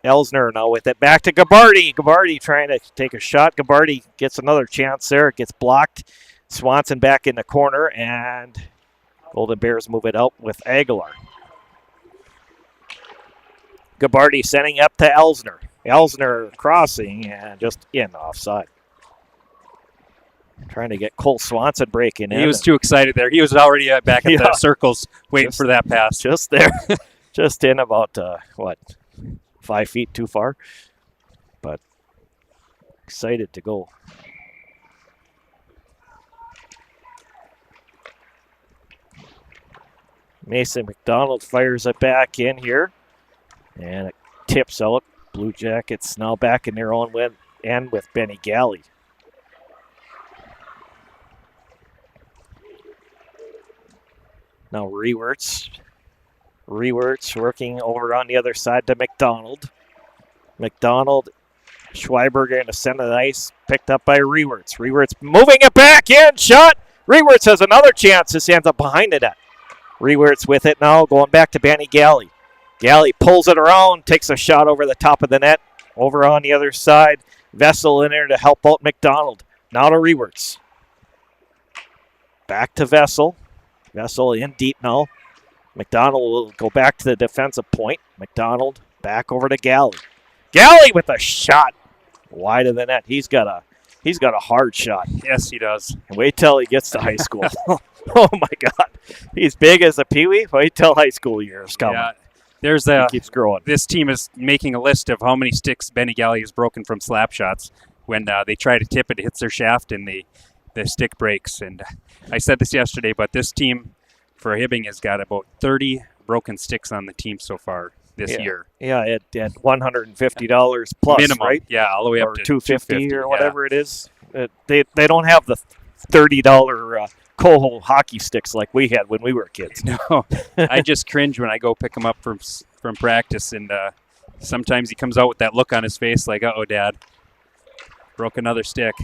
Elsner now with it back to Gabarty. Gabarty trying to take a shot. Gabarty gets another chance there. It gets blocked. Swanson back in the corner, and Golden Bears move it out with Aguilar. Gabarty sending up to Elsner. Elsner crossing and just in offside. Trying to get Cole Swanson breaking in.
He was too excited there. He was already back at the circles waiting for that pass.
Just there. Just in about, 5 feet too far. But excited to go. Mason McDonald fires it back in here. And it tips out. Blue Jackets now back in their own end with Benny Galley. Now Rewerts working over on the other side to McDonald. McDonald, Schweiberger in the center of the ice, picked up by Rewerts. Rewerts moving it back in, shot. Rewerts has another chance. This ends up behind the net. Rewerts with it now, going back to Benny Galley. Galley pulls it around, takes a shot over the top of the net. Over on the other side, Vessel in there to help out McDonald. Now to Rewerts. Back to Vessel. Vessel in deep now. McDonald will go back to the defensive point. McDonald back over to Galley. Galley with a shot wide of the net. He's got a hard shot.
Yes, he does.
And wait till he gets to high school. Oh my God, he's big as a Peewee. Wait till high school years coming.
Yeah,
he keeps growing.
This team is making a list of how many sticks Benny Galley has broken from slap shots. When they try to tip it, it hits their shaft and the stick breaks. And I said this yesterday, but this team for Hibbing has got about 30 broken sticks on the team so far this year.
Yeah, at $150 plus,
minimum,
right?
Yeah, all the way
or
up to
$250 or whatever it is. They don't have the $30 Coho hockey sticks like we had when we were kids.
No, I just cringe when I go pick him up from practice, and sometimes he comes out with that look on his face like, "Uh-oh, Dad, broke another stick."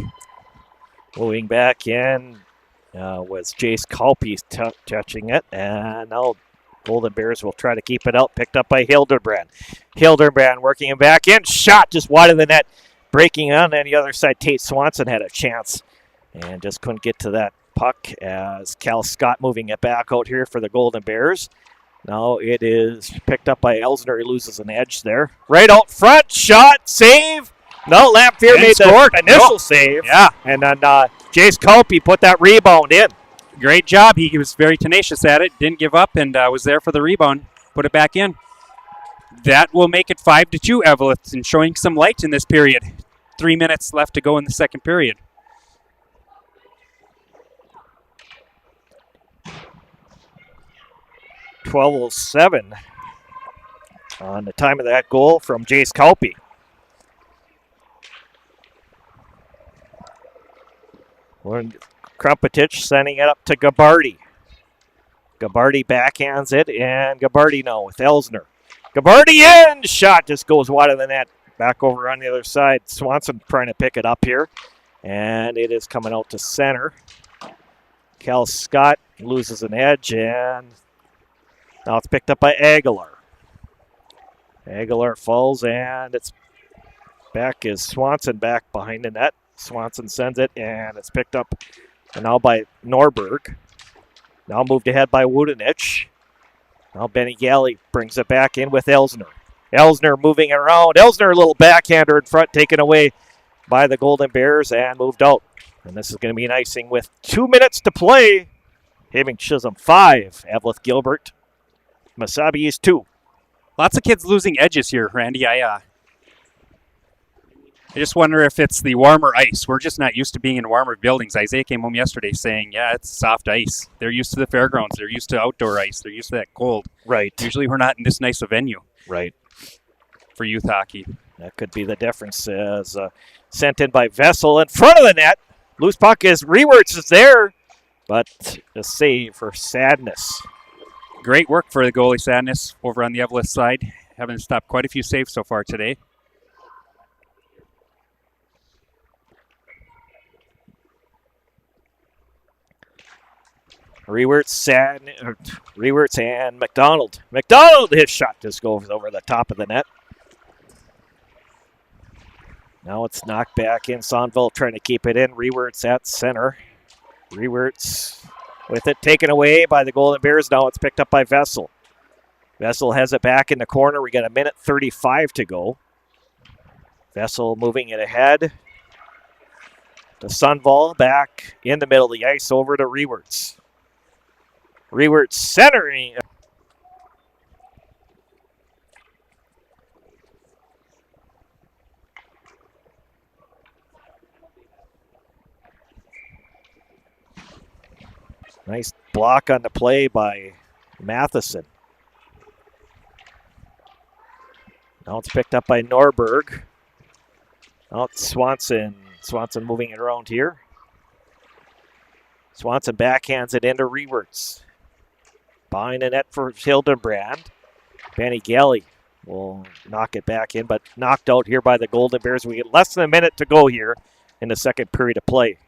Moving back in was Jace Kalpe touching it, and now Golden Bears will try to keep it out. Picked up by Hildebrand. Hildebrand working him back in. Shot just wide of the net. Breaking on the other side, Tate Swanson had a chance and just couldn't get to that puck as Cal Scott moving it back out here for the Golden Bears. Now it is picked up by Elsner. He loses an edge there. Right out front, shot, save. No, Lamphere made the initial save.
Yeah.
And then Jace Culpey put that rebound in.
Great job. He was very tenacious at it, didn't give up, and was there for the rebound. Put it back in. That will make it 5-2, Eveleth, and showing some light in this period. 3 minutes left to go in the second period.
.12:07 on the time of that goal from Jace Culpey. Krumpetich sending it up to Gabarty. Gabarty backhands it, and Gabarty now with Elsner. Gabarty in! Shot just goes wide of the net. Back over on the other side. Swanson trying to pick it up here, and it is coming out to center. Cal Scott loses an edge, and now it's picked up by Aguilar. Aguilar falls, and it's back is Swanson back behind the net. Swanson sends it, and it's picked up now by Norberg. Now moved ahead by Wudenich. Now Benny Galley brings it back in with Elsner. Elsner moving around. Elsner a little backhander in front, taken away by the Golden Bears and moved out. And this is going to be an icing with 2 minutes to play. Hibbing Chisholm 5, Eveleth Gilbert. Mesabi is 2.
Lots of kids losing edges here, Randy. I just wonder if it's the warmer ice. We're just not used to being in warmer buildings. Isaiah came home yesterday saying, yeah, it's soft ice. They're used to the fairgrounds. They're used to outdoor ice. They're used to that cold.
Right.
Usually we're not in this nice a venue.
Right.
For youth hockey.
That could be the difference. As sent in by Vessel in front of the net. Loose puck is Rewerts is there, but a save for Sadness.
Great work for the goalie Sadness over on the Eveleth side. Having stopped quite a few saves so far today.
Rewerts and McDonald. McDonald, his shot just goes over the top of the net. Now it's knocked back in. Sonville trying to keep it in. Rewerts at center. Rewerts with it taken away by the Golden Bears. Now it's picked up by Vessel. Vessel has it back in the corner. We got 1:35 to go. Vessel moving it ahead to Sonville. Back in the middle of the ice over to Rewerts. Rewerts centering. Nice block on the play by Matheson. Now it's picked up by Norberg. Now it's Swanson. Swanson moving it around here. Swanson backhands it into Rewerts. Behind the net for Hildenbrand. Benny Galley will knock it back in, but knocked out here by the Golden Bears. We get less than a minute to go here in the second period of play.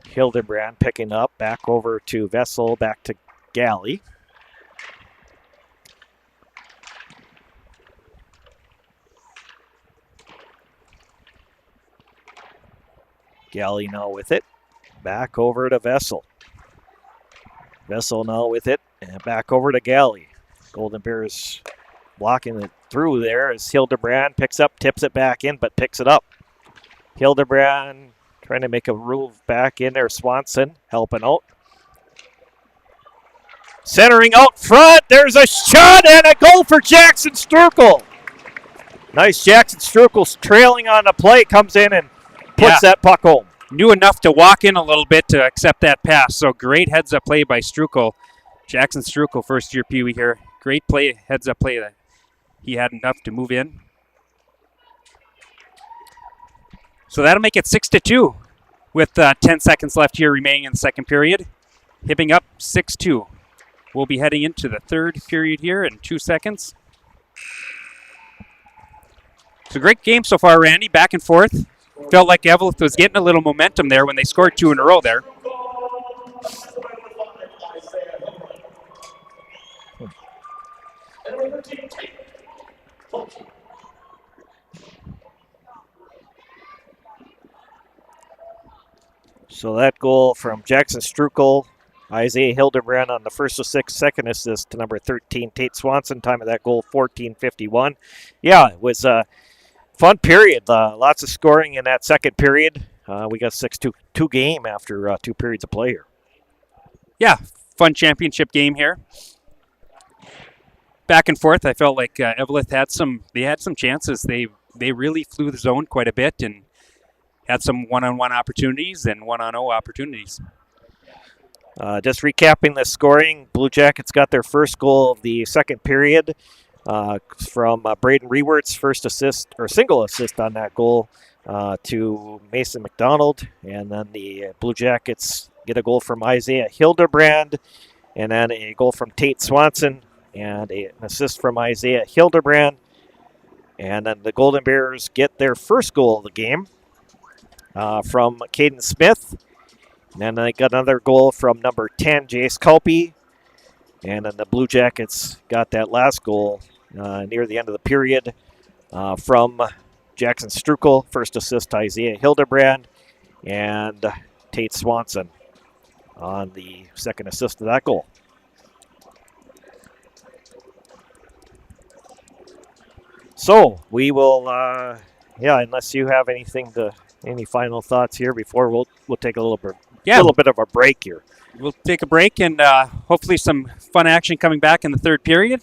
Hildenbrand picking up, back over to Vessel, back to Galley. Galley now with it, back over to Vessel. Vessel now with it, and back over to Galley. Golden Bears blocking it through there as Hildebrand picks up, tips it back in, but picks it up. Hildebrand trying to make a move back in there. Swanson helping out. Centering out front. There's a shot and a goal for Jackson Strukel. Nice. Jackson Strukel's trailing on the play. Comes in and puts that puck home.
Knew enough to walk in a little bit to accept that pass. So great heads-up play by Strukel. Jackson Strukel, first-year Peewee here. Great play, heads-up play that he had enough to move in. So that'll make it 6-2 with 10 seconds left here remaining in the second period. Hibbing up 6-2. We'll be heading into the third period here in 2 seconds. It's a great game so far, Randy, back and forth. Felt like Eveleth was getting a little momentum there when they scored 2 in a row there.
So that goal from Jackson Strukel, Isaiah Hildebrand on the first assist, second assist to number 13, Tate Swanson. Time of that goal, 14:51. Yeah, it was a fun period. Lots of scoring in that second period. We got 6-2 game after 2 periods of play here.
Yeah, fun championship game here. Back and forth. I felt like Eveleth had some chances. They really flew the zone quite a bit and had some one-on-one opportunities and one-on-0 opportunities.
Just recapping the scoring, Blue Jackets got their first goal of the second period from Braden Rewert's first assist, or single assist on that goal to Mason McDonald. And then the Blue Jackets get a goal from Isaiah Hildebrand, and then a goal from Tate Swanson, and an assist from Isaiah Hildebrand. And then the Golden Bears get their first goal of the game from Caden Smith. And then they got another goal from number 10, Jace Culpey. And then the Blue Jackets got that last goal near the end of the period from Jackson Strukel, first assist to Isaiah Hildebrand, and Tate Swanson on the second assist of that goal. So we will, unless you have any final thoughts here before we'll take a little bit of a break here.
We'll take a break and hopefully some fun action coming back in the third period.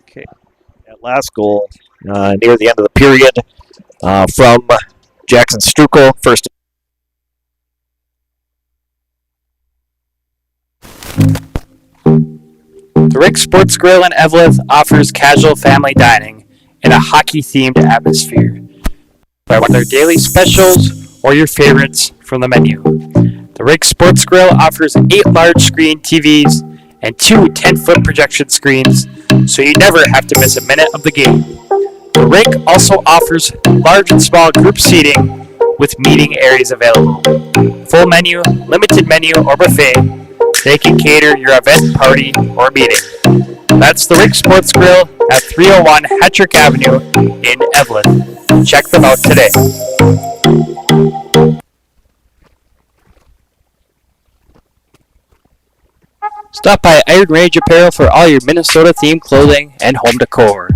Okay, that last goal near the end of the period from Jackson Strukel, first.
The Rick Sports Grill in Eveleth offers casual family dining in a hockey-themed atmosphere. By one of their daily specials or your favorites from the menu. The Rick Sports Grill offers 8 large-screen TVs and 2 10-foot projection screens, so you never have to miss a minute of the game. The Rick also offers large and small group seating with meeting areas available. Full menu, limited menu, or buffet, they can cater your event, party, or meeting. That's the Rick Sports Grill at 301 Hattrick Avenue in Eveleth. Check them out today. Stop by Iron Range Apparel for all your Minnesota-themed clothing and home decor.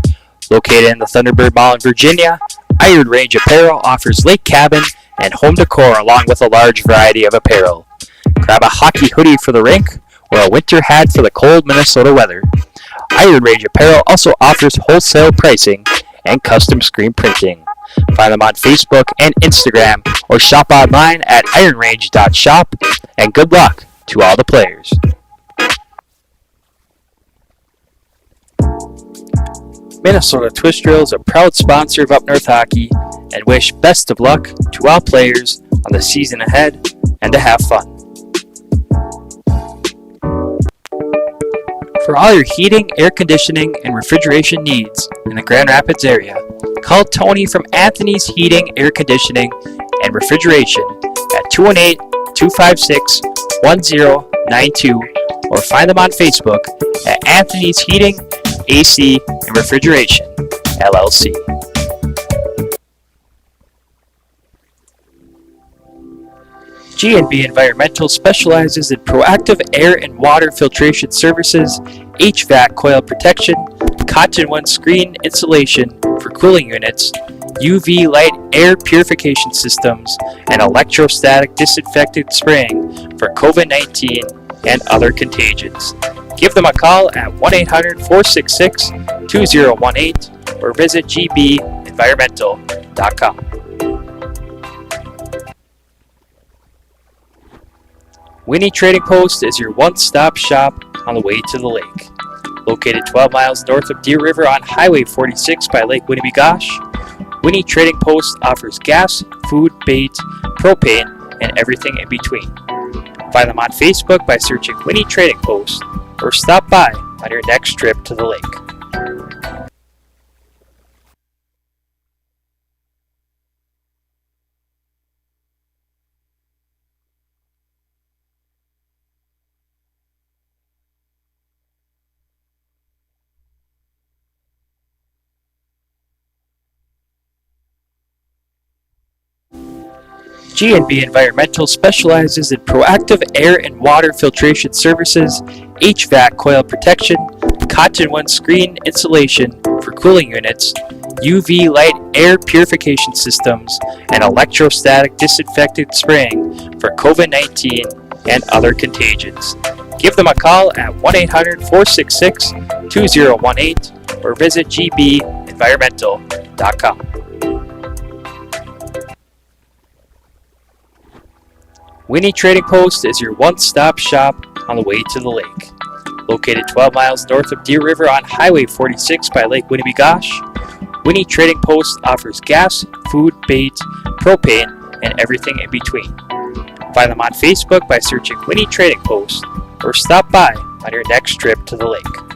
Located in the Thunderbird Mall in Virginia, Iron Range Apparel offers lake cabin and home decor along with a large variety of apparel. Grab a hockey hoodie for the rink or a winter hat for the cold Minnesota weather. Iron Range Apparel also offers wholesale pricing and custom screen printing. Find them on Facebook and Instagram or shop online at ironrange.shop, and good luck to all the players. Minnesota Twist Drill is a proud sponsor of Up North Hockey and wish best of luck to all players on the season ahead and to have fun. For all your heating, air conditioning, and refrigeration needs in the Grand Rapids area, call Tony from Anthony's Heating, Air Conditioning, and Refrigeration at 218-256-1092 or find them on Facebook at Anthony's Heating, AC, and Refrigeration, LLC. G&B Environmental specializes in proactive air and water filtration services, HVAC coil protection, cottonwood screen insulation for cooling units, UV light air purification systems, and electrostatic disinfectant spraying for COVID-19 and other contagions. Give them a call at 1-800-466-2018 or visit gbenvironmental.com. Winnie Trading Post is your one-stop shop on the way to the lake. Located 12 miles north of Deer River on Highway 46 by Lake Winnebagosh, Winnie Trading Post offers gas, food, bait, propane, and everything in between. Find them on Facebook by searching Winnie Trading Post or stop by on your next trip to the lake. G&B Environmental specializes in proactive air and water filtration services, HVAC coil protection, cotton windscreen insulation for cooling units, UV light air purification systems, and electrostatic disinfectant spraying for COVID-19 and other contagions. Give them a call at 1-800-466-2018 or visit gbenvironmental.com. Winnie Trading Post is your one-stop shop on the way to the lake. Located 12 miles north of Deer River on Highway 46 by Lake Winnebagosh, Winnie Trading Post offers gas, food, bait, propane, and everything in between. Find them on Facebook by searching Winnie Trading Post or stop by on your next trip to the lake.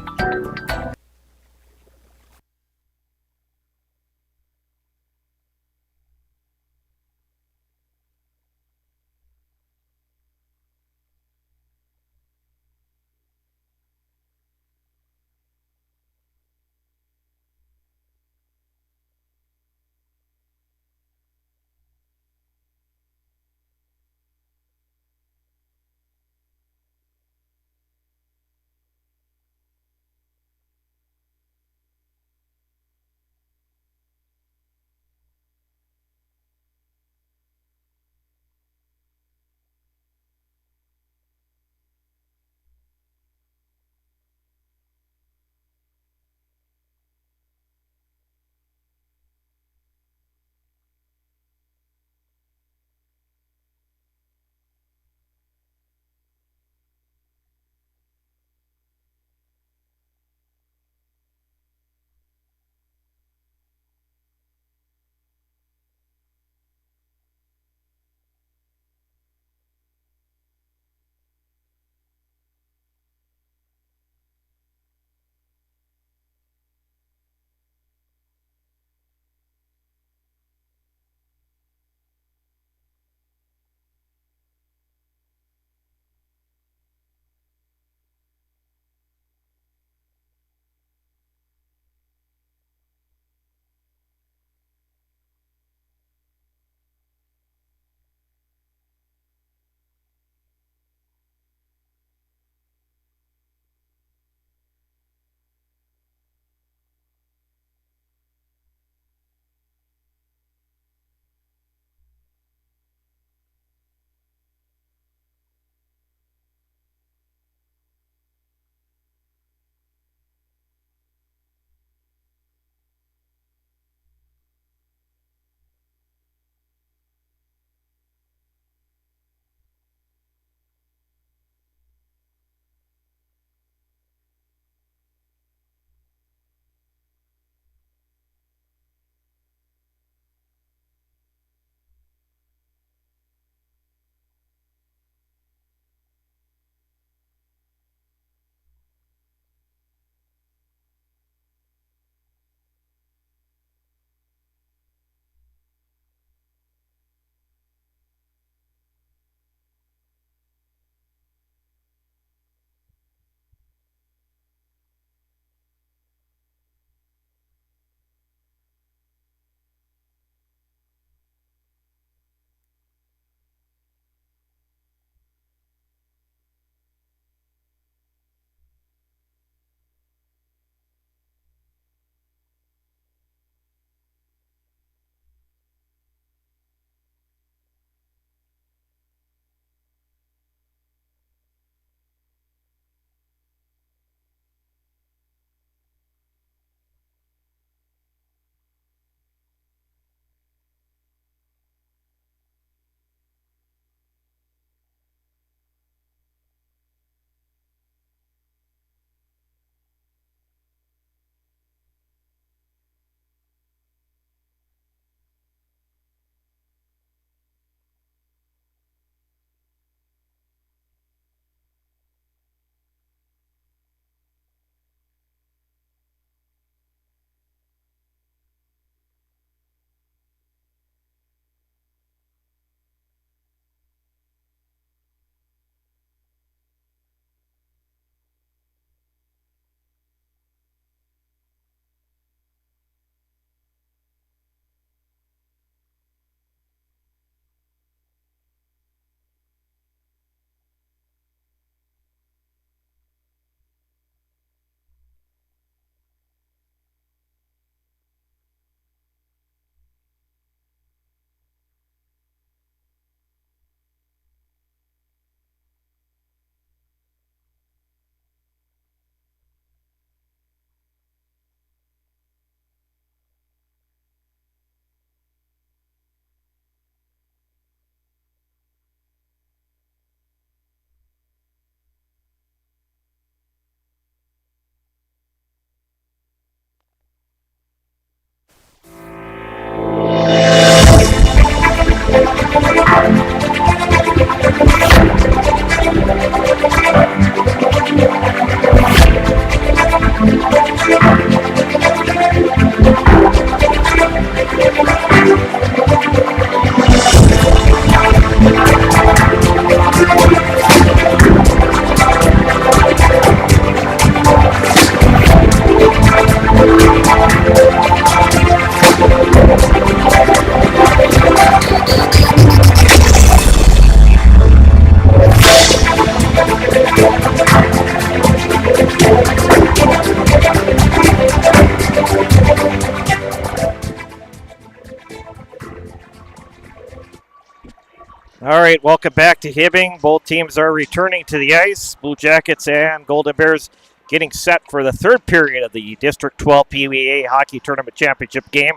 All right, welcome back to Hibbing. Both teams are returning to the ice. Blue Jackets and Golden Bears getting set for the third period of the District 12 Peewee Hockey Tournament Championship game.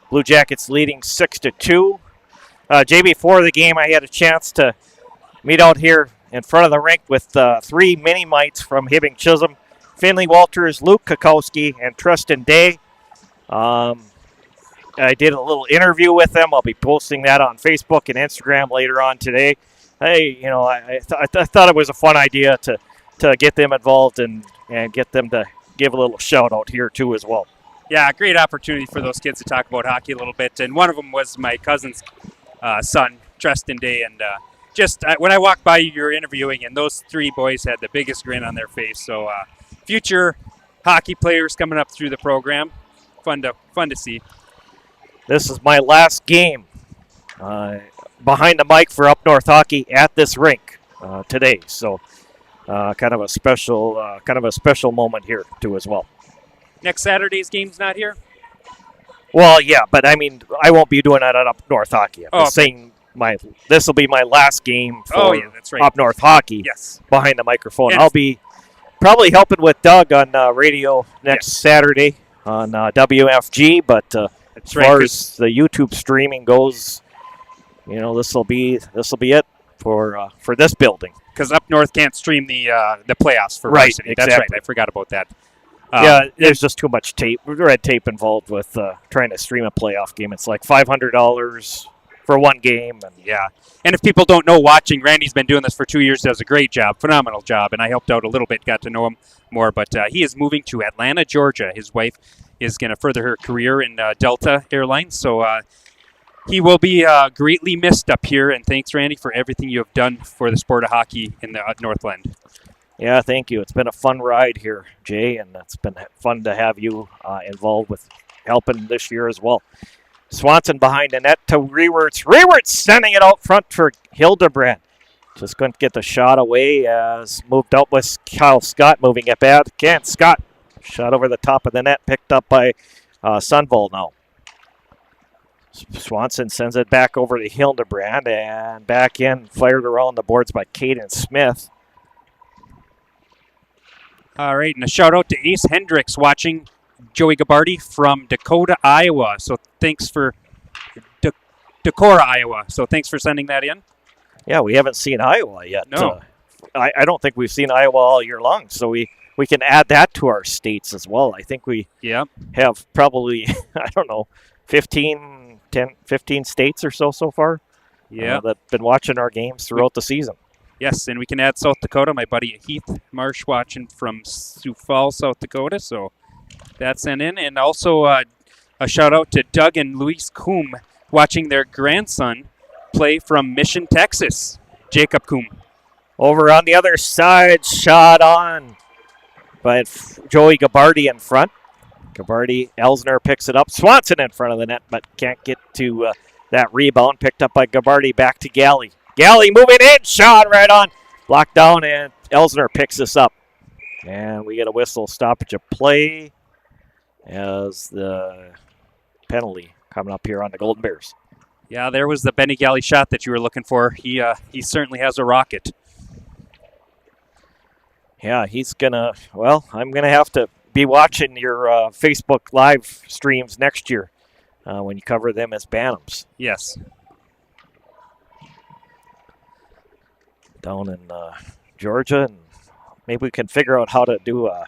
Blue Jackets leading 6-2. Jay, before the game, I had a chance to meet out here in front of the rink with three mini-mites from Hibbing Chisholm: Finley Walters, Luke Kokowski, and Tristan Day. I did a little interview with them. I'll be posting that on Facebook and Instagram later on today. Hey, I thought it was a fun idea to get them involved and get them to give a little shout out here too as well.
Yeah, great opportunity for those kids to talk about hockey a little bit. And one of them was my cousin's son, Tristan Day. And when I walked by you were interviewing, and those three boys had the biggest grin on their face. So future hockey players coming up through the program. Fun to see.
This is my last game behind the mic for Up North Hockey at this rink today. So kind of a special moment here too as well.
Next Saturday's game's not here?
Well, yeah, but I mean, I won't be doing that at Up North Hockey. I'm just saying this will be my last game for
that's right.
Up North Hockey.
Yes.
Behind the microphone.
Yes.
I'll be probably helping with Doug on radio next Saturday on WFG, but as far as the YouTube streaming goes, this will be it for this building.
Because Up North can't stream the playoffs for varsity.
Exactly.
That's right. I forgot about that.
There's just too much red tape involved with trying to stream a playoff game. It's like $500 for one game.
And if people don't know watching, Randy's been doing this for 2 years, does a great job, phenomenal job, and I helped out a little bit, got to know him more, but he is moving to Atlanta, Georgia. His wife is going to further her career in Delta Airlines, so he will be greatly missed up here, and thanks, Randy, for everything you have done for the sport of hockey in the Northland.
Yeah, thank you. It's been a fun ride here, Jay, and it's been fun to have you involved with helping this year as well. Swanson behind the net to Rewerts. Rewerts sending it out front for Hildebrand. Just couldn't get the shot away as moved out with Kyle Scott moving it bad. Scott shot over the top of the net, picked up by Sunvold now. Swanson sends it back over to Hildebrand and back in, fired around the boards by Caden Smith.
All right, and a shout out to Ace Hendricks watching Joey Gabarty from Dakota, Iowa. So thanks for Decorah, Iowa. So thanks for sending that in.
Yeah, we haven't seen Iowa yet.
No.
I don't think we've seen Iowa all year long, so we can add that to our states as well. I think we have probably, 15 states or so far that have been watching our games throughout the season.
Yes, and we can add South Dakota. My buddy Heath Marsh watching from Sioux Falls, South Dakota. So that's sent in. And also a shout out to Doug and Luis Coombe watching their grandson play from Mission, Texas. Jacob Coombe.
Over on the other side, shot on by Joey Gabarty in front. Gabarty, Elsner picks it up. Swanson in front of the net, but can't get to that rebound. Picked up by Gabarty, back to Galley. Galley moving in, shot right on. Blocked down, and Elsner picks this up. And we get a whistle stoppage of play as the penalty coming up here on the Golden Bears.
Yeah, there was the Benny Galley shot that you were looking for. He certainly has a rocket.
Yeah, I'm going to have to be watching your Facebook live streams next year when you cover them as Bantams.
Yes.
Down in Georgia, and maybe we can figure out how to do a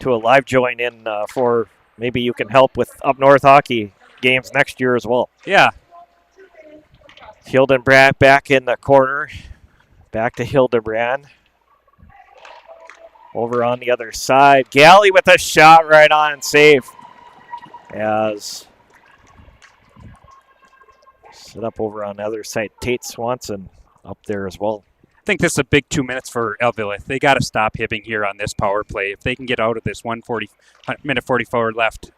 live join in for maybe you can help with Up North Hockey games next year as well.
Yeah.
Hildebrand back in the corner. Back to Hildebrand. Over on the other side. Galley with a shot right on, safe. As set up over on the other side. Tate Swanson up there as well.
I think this is a big 2 minutes for Eveleth. They got to stop Hibbing here on this power play. If they can get out of this minute 44 left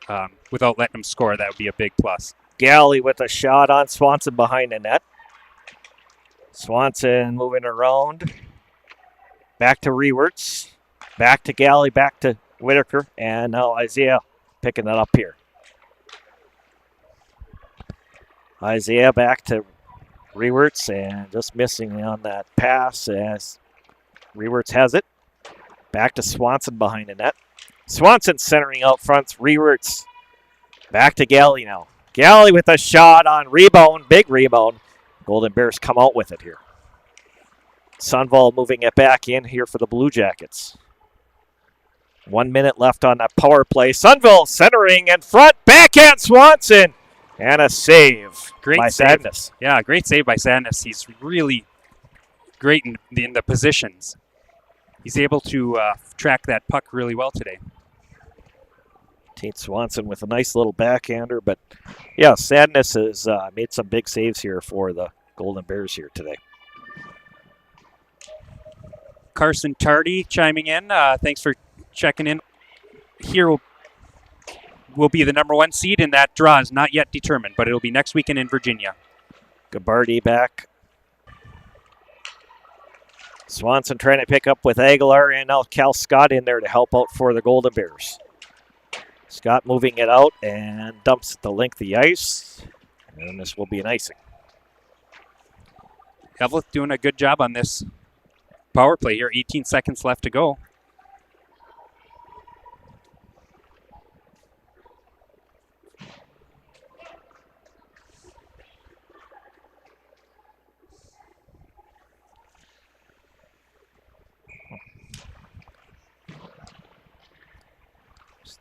without letting them score, that would be a big plus.
Galley with a shot on Swanson behind the net. Swanson moving around. Back to Rewerts. Back to Galley, back to Whitaker. And now Isaiah picking it up here. Isaiah back to Rewerts and just missing on that pass as Rewerts has it. Back to Swanson behind the net. Swanson centering out front. Rewerts back to Galley now. Galley with a shot on rebound. Big rebound. Golden Bears come out with it here. Sunval moving it back in here for the Blue Jackets. 1 minute left on that power play. Sunval centering in front. Backhand Swanson. And a save by Sadness.
Yeah, great save by Sadness. He's really great in the positions. He's able to track that puck really well today.
Tate Swanson with a nice little backhander. But, yeah, Sadness has made some big saves here for the Golden Bears here today.
Carson Tardy chiming in. Thanks for checking in. Here will be the number 1 seed, and that draw is not yet determined, but it'll be next weekend in Virginia.
Gabardi back. Swanson trying to pick up with Aguilar, and now Cal Scott in there to help out for the Golden Bears. Scott moving it out and dumps it the length of the ice, and this will be an icing.
Eveleth doing a good job on this power play here. 18 seconds left to go.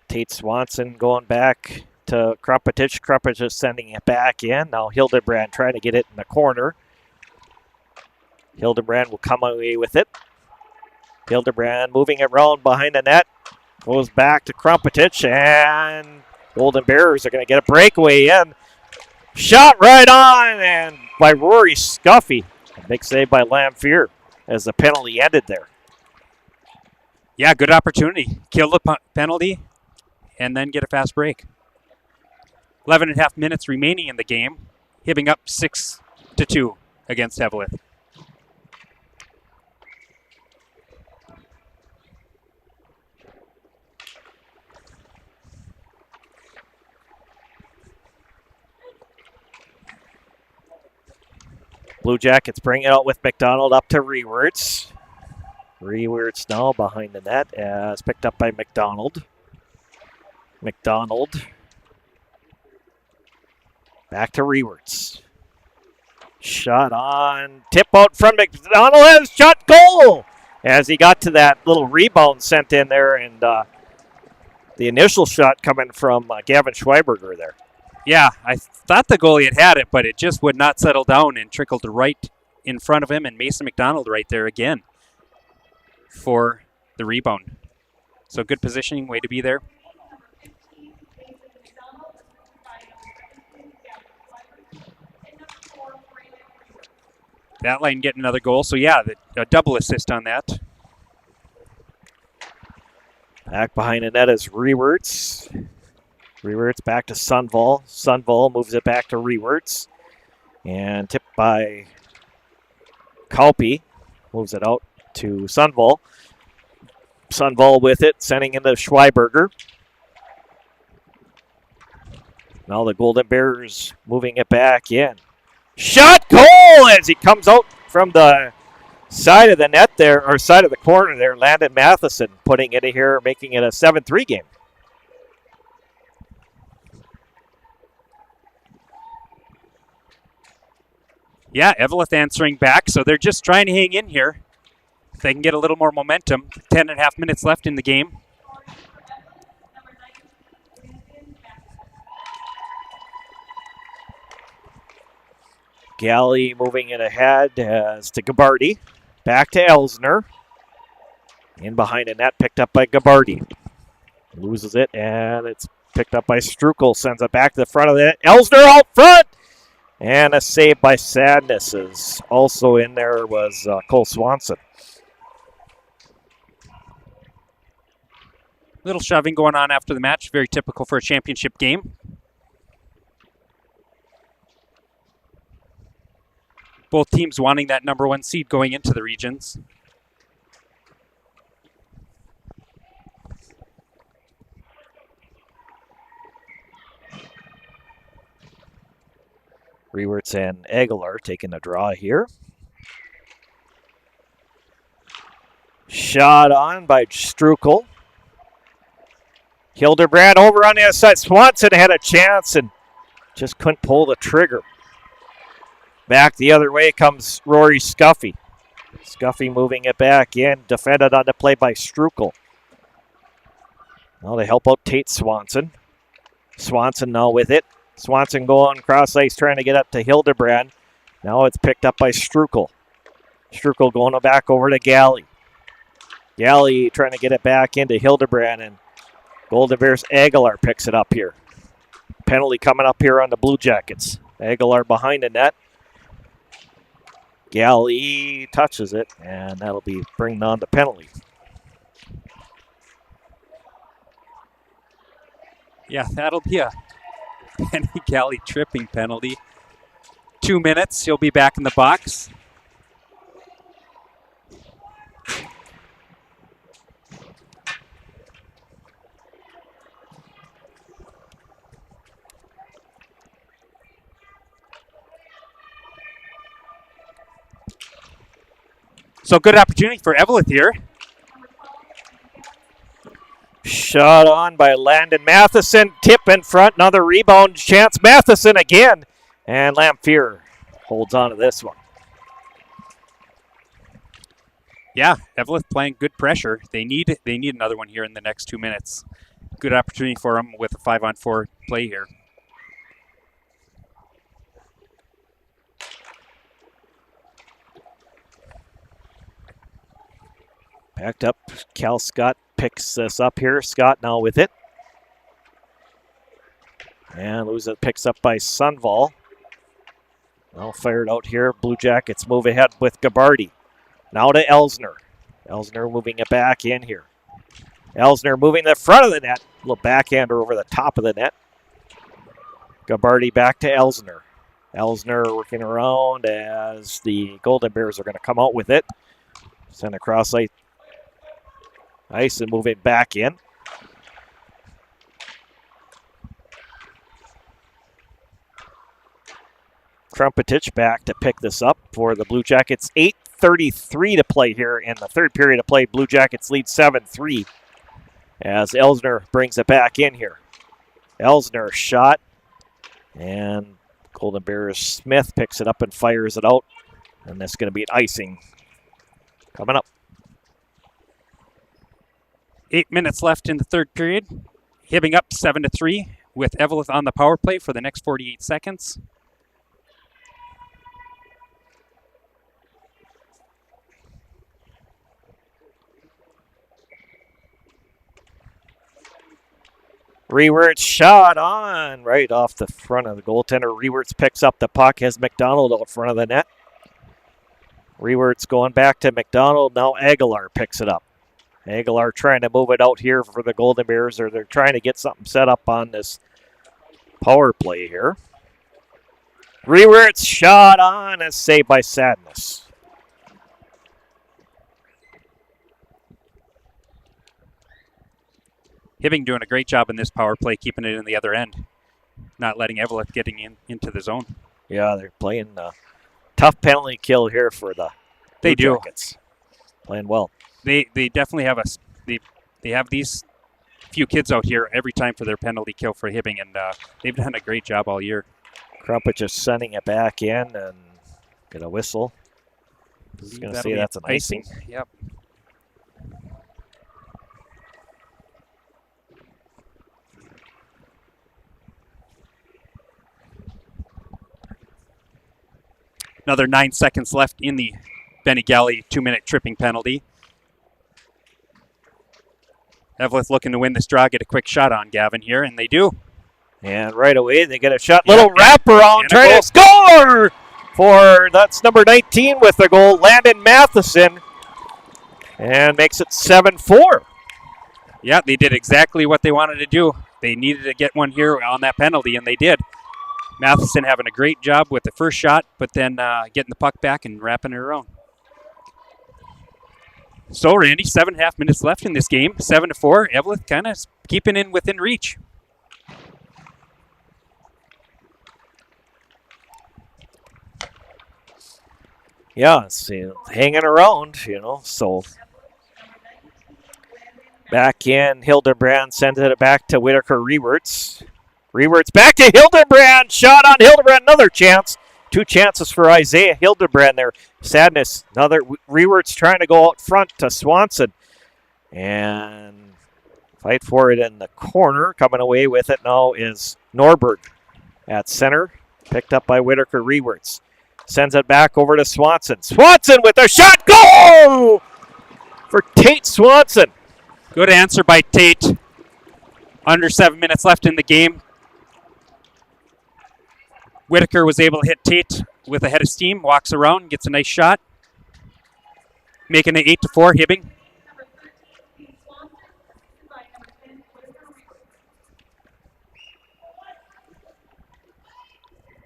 Tate Swanson going back to Krumpetich. Krumpetich sending it back in. Now Hildebrand trying to get it in the corner. Hildebrand will come away with it. Hildebrand moving it around behind the net. Goes back to Krumpetich, and Golden Bears are going to get a breakaway in. Shot right on, and by Rory Scuffy. A big save by Lamphere as the penalty ended there.
Yeah, good opportunity. Kill the penalty and then get a fast break. 11 and a half minutes remaining in the game. Hibbing up 6-2 against Eveleth.
Blue Jackets bring it out with McDonald up to Rewerts. Rewerts now behind the net as picked up by McDonald. McDonald. Back to Rewerts. Shot on. Tip out from McDonald. Has shot goal! As he got to that little rebound sent in there, and the initial shot coming from Gavin Schweiberger there.
Yeah, I thought the goalie had it, but it just would not settle down and trickled right in front of him, and Mason McDonald right there again for the rebound. So good positioning, way to be there. That line getting another goal, so yeah, a double assist on that.
Back behind the net is Rewerts. Rewerts back to Sunval. Sunval moves it back to Rewerts. And tipped by Kalpe. Moves it out to Sunval. Sunval with it, sending into Schweiberger. Now the Golden Bears moving it back in. Shot goal as he comes out from the side of the net there, or side of the corner there. Landon Matheson putting it in here, making it a 7-3 game.
Yeah, Eveleth answering back, so they're just trying to hang in here. If they can get a little more momentum. 10 and a half minutes left in the game.
Galley moving it ahead as to Gabardi. Back to Elsner. In behind the net, picked up by Gilbert. Loses it, and it's picked up by Strukel. Sends it back to the front of the net. Elsner out front! And a save by Sadness. Is also in there was Cole Swanson.
Little shoving going on after the match. Very typical for a championship game. Both teams wanting that number 1 seed going into the regions.
Rewerts and Aguilar taking a draw here. Shot on by Strukel. Hildebrand over on the other side. Swanson had a chance and just couldn't pull the trigger. Back the other way comes Rory Scuffy. Scuffy moving it back in. Defended on the play by Strukel. Now they help out Tate Swanson. Swanson now with it. Swanson going cross ice trying to get up to Hildebrand. Now it's picked up by Strukel. Strukel going back over to Galley. Galley trying to get it back into Hildebrand, and Golden Bears Aguilar picks it up here. Penalty coming up here on the Blue Jackets. Aguilar behind the net. Galley touches it, and that'll be bringing on the penalty.
Yeah, that'll be a Penny Galley tripping penalty. 2 minutes, he'll be back in the box. So good opportunity for Eveleth here.
Shot on by Landon Matheson. Tip in front. Another rebound chance. Matheson again. And Lamphere holds on to this one.
Yeah, Eveleth playing good pressure. They need another one here in the next 2 minutes. Good opportunity for them with a 5-on-4 play here.
Backed up. Cal Scott picks this up here. Scott now with it. And loses it. Picks up by Sunval. Well fired out here. Blue Jackets move ahead with Gabarty. Now to Elsner. Elsner moving it back in here. Elsner moving the front of the net. A little backhander over the top of the net. Gabarty back to Elsner. Elsner working around as the Golden Bears are going to come out with it. Send across ice and move it back in. Krumpetich back to pick this up for the Blue Jackets. 8:33 to play here in the third period of play. Blue Jackets lead 7-3 as Elsner brings it back in here. Elsner shot, and Golden Bears Smith picks it up and fires it out. And that's going to be an icing coming up.
8 minutes left in the third period. Hibbing up 7-3 with Eveleth on the power play for the next 48 seconds.
Rewerts shot on right off the front of the goaltender. Rewerts picks up the puck, has McDonald out front of the net. Rewerts going back to McDonald. Now Aguilar picks it up. Aguilar trying to move it out here for the Golden Bears, or they're trying to get something set up on this power play here. Rewerts shot on, a save by Sadness.
Hibbing doing a great job in this power play, keeping it in the other end, not letting Eveleth getting into the zone.
Yeah, they're playing tough penalty kill here for the Blue Jackets. Playing well.
They definitely have they have these few kids out here every time for their penalty kill for Hibbing, and they've done a great job all year.
Crumpet just sending it back in and get a whistle. He's going to say that's an icing.
Yep. Another 9 seconds left in the Benny Galley 2-minute tripping penalty. Eveleth looking to win this draw, get a quick shot on Gavin here, and they do.
And right away, they get a shot.
Yeah,
Little wraparound,
and a
trying
goal.
to score for, that's number 19 with the goal, Landon Matheson. And makes it 7-4.
Yeah, they did exactly what they wanted to do. They needed to get one here on that penalty, and they did. Matheson having a great job with the first shot, but then getting the puck back and wrapping it around. So, Randy, 7.5 minutes left in this game. 7-4. Eveleth kind of keeping in within reach.
Yeah, it's hanging around, so. Back in, Hildebrand sends it back to Whitaker Rewerts. Rewerts back to Hildebrand. Shot on Hildebrand, another chance. 2 chances for Isaiah Hildebrand there. Sadness, another Rewerts trying to go out front to Swanson. And fight for it in the corner. Coming away with it now is Norberg at center. Picked up by Whitaker Rewerts. Sends it back over to Swanson. Swanson with a shot. Goal for Tate Swanson.
Good answer by Tate. Under 7 minutes left in the game. Whitaker was able to hit Tate with a head of steam. Walks around, gets a nice shot. Making it 8-4, Hibbing.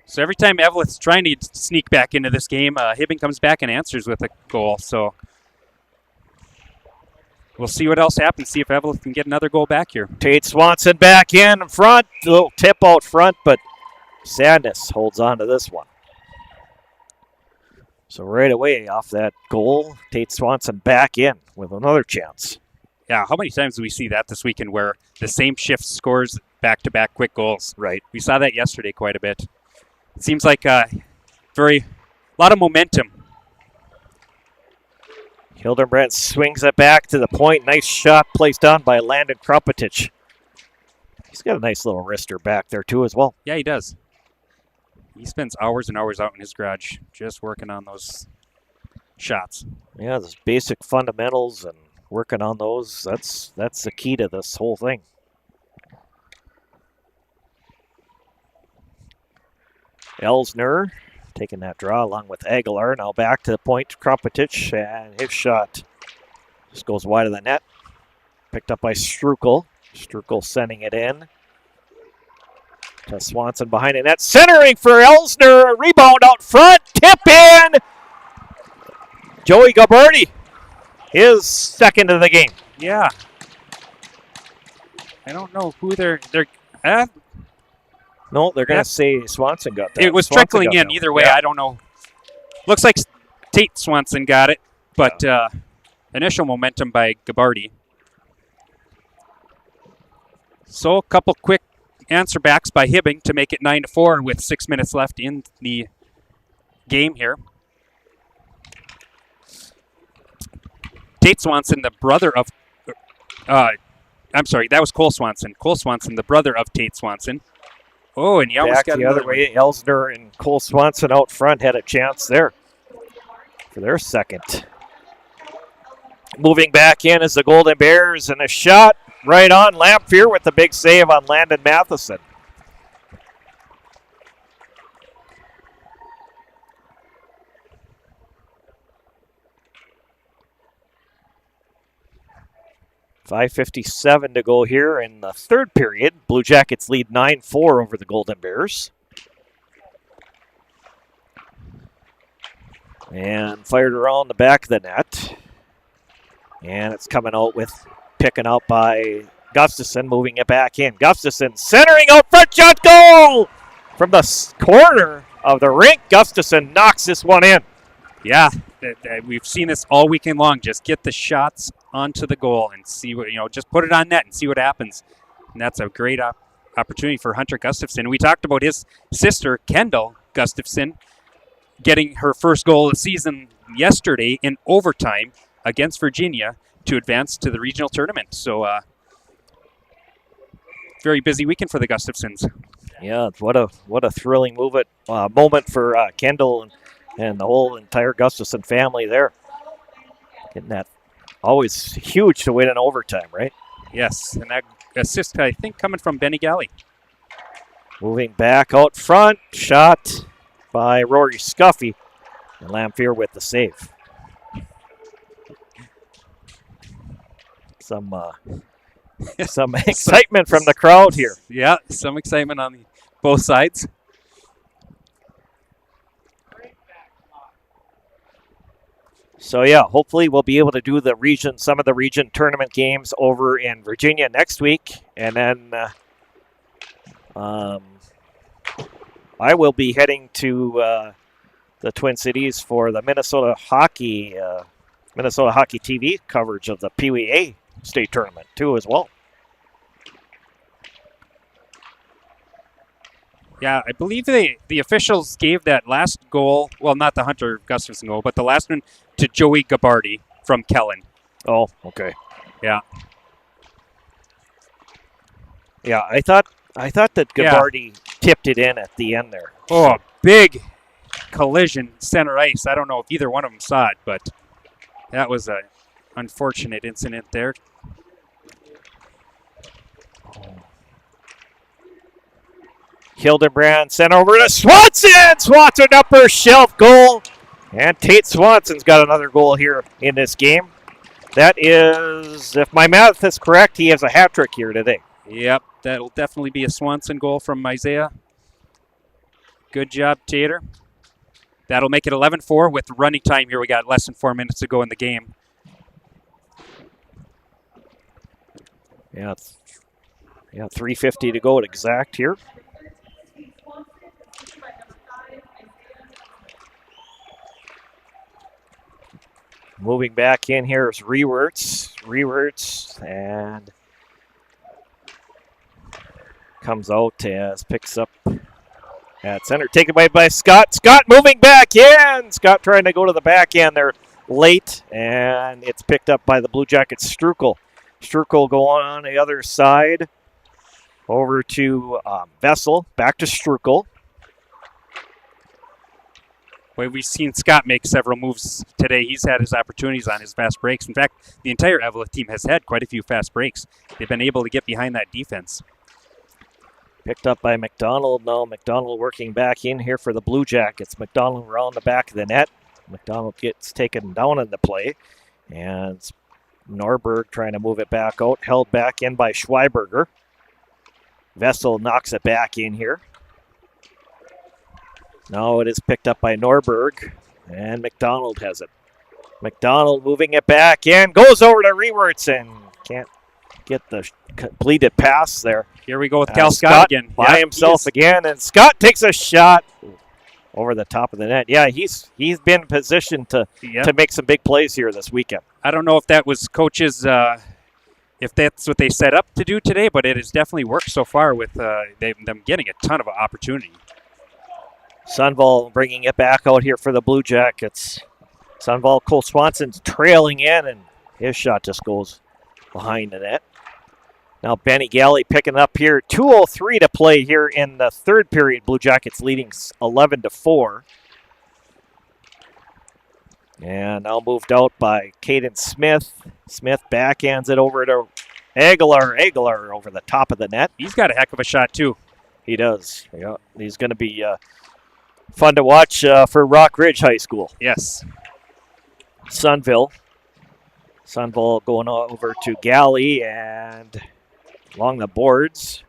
So every time Eveleth's trying to sneak back into this game, Hibbing comes back and answers with a goal. So we'll see what else happens. See if Eveleth can get another goal back here.
Tate Swanson back in front. A little tip out front, but Sadness holds on to this one. So right away off that goal, Tate Swanson back in with another chance.
Yeah, how many times do we see that this weekend where the same shift scores back-to-back quick goals?
Right.
We saw that yesterday quite a bit. It seems like a lot of momentum.
Hildebrand swings it back to the point. Nice shot placed on by Landon Krumpetich. He's got a nice little wrister back there too as well.
Yeah, he does. He spends hours and hours out in his garage just working on those shots.
Yeah, those basic fundamentals and working on those, that's the key to this whole thing. Elsner taking that draw along with Aguilar. Now back to the point, Krumpetich, and his shot just goes wide of the net. Picked up by Strukel. Strukel sending it in to Swanson behind the net. Centering for Elsner. Rebound out front. Tip in. Joey Gilbert. His second of the game.
Yeah. I don't know who they're
No, they're going to say Swanson got that.
it was
Swanson
trickling
got
in.
that.
Either way,
Yeah.
I don't know. Looks like Tate Swanson got it, but initial momentum by Gabarty. So a couple quick answer backs by Hibbing to make it 9-4 with 6 minutes left in the game here. Tate Swanson, the brother of... I'm sorry, that was Cole Swanson. Cole Swanson, the brother of Tate Swanson. Oh, and he almost
Back
got
the other way. Elsner and Cole Swanson out front had a chance there for their second. Moving back in is the Golden Bears, and a shot right on Lamphere with the big save on Landon Matheson. .5:57 to go here in the third period. Blue Jackets lead 9-4 over the Golden Bears. And fired around the back of the net. And it's coming out with picking up by Gustafson, moving it back in. Gustafson centering out front, shot, goal! From the corner of the rink, Gustafson knocks this one in.
Yeah, we've seen this all weekend long. Just get the shots onto the goal and see what, just put it on net and see what happens. And that's a great opportunity for Hunter Gustafson. We talked about his sister, Kendall Gustafson, getting her first goal of the season yesterday in overtime against Virginia to advance to the regional tournament. So, very busy weekend for the Gustafsons.
Yeah, what a thrilling moment for Kendall and the whole entire Gustafson family there. Getting that always huge to win in overtime, right?
Yes, and that assist, I think, coming from Benny Galley.
Moving back out front, shot by Rory Scuffy, and Lamphere with the save. Some excitement from the crowd here.
Yeah, some excitement on both sides.
So yeah, hopefully we'll be able to do some of the region tournament games over in Virginia next week, and then I will be heading to the Twin Cities for the Minnesota Hockey TV coverage of the Peewee A state tournament too as well.
Yeah, I believe the officials gave that last goal, well, not the Hunter Gustafson goal, but the last one to Joey Gabardi from Kellen.
Oh, okay.
Yeah.
Yeah, I thought that Gabardi tipped it in at the end there.
Oh, big collision center ice. I don't know if either one of them saw it, but that was an unfortunate incident there.
Hildebrand sent over to Swanson. Swanson upper shelf goal. And Tate Swanson's got another goal here in this game. That is, if my math is correct, he has a hat trick here today.
Yep, that'll definitely be a Swanson goal from Isaiah. Good job, Tater. That'll make it 11-4 with running time here. We got less than 4 minutes to go in the game.
Yeah, 3:50 to go at exact here. Moving back in here is Rewerts, and comes out as picks up at center. Taken away by Scott. Scott moving back in. Scott trying to go to the back end there late, and it's picked up by the Blue Jackets, Strukel. Strukel going on the other side over to Vessel. Back to Strukel.
We've seen Scott make several moves today. He's had his opportunities on his fast breaks. In fact, the entire Eveleth team has had quite a few fast breaks. They've been able to get behind that defense.
Picked up by McDonald now. McDonald working back in here for the Blue Jackets. McDonald around the back of the net. McDonald gets taken down in the play. And Norberg trying to move it back out. Held back in by Schweiberger. Vessel knocks it back in here. Now it is picked up by Norberg, and McDonald has it. McDonald moving it back in, goes over to Rewerts and can't get the completed pass there.
Here we go with Cal Scott again.
By himself again, and Scott takes a shot over the top of the net. Yeah, he's been positioned to make some big plays here this weekend.
I don't know if that was coaches, if that's what they set up to do today, but it has definitely worked so far with them getting a ton of opportunity.
Sunval bringing it back out here for the Blue Jackets. Sunval, Cole Swanson's trailing in, and his shot just goes behind the net. Now Benny Galley picking up here. 2:03 to play here in the third period. Blue Jackets leading 11-4. And now moved out by Caden Smith. Smith backhands it over to Aguilar. Aguilar over the top of the net.
He's got a heck of a shot, too.
He does. Yeah, he's going to be fun to watch for Rock Ridge High School.
Yes.
Sunville going over to Galley and along the boards.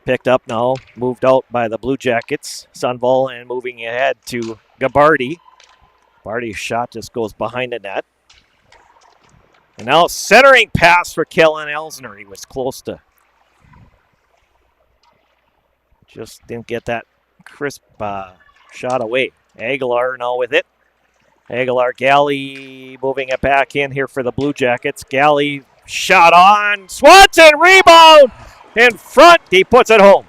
Picked up now, moved out by the Blue Jackets. Sunville and moving ahead to Gabardi. Gabardi's shot just goes behind the net. And now centering pass for Kellen Elsner. He was close to. Just didn't get that crisp shot away. Aguilar now with it. Aguilar, Galley moving it back in here for the Blue Jackets. Galley shot on. Swanson rebound in front. He puts it home.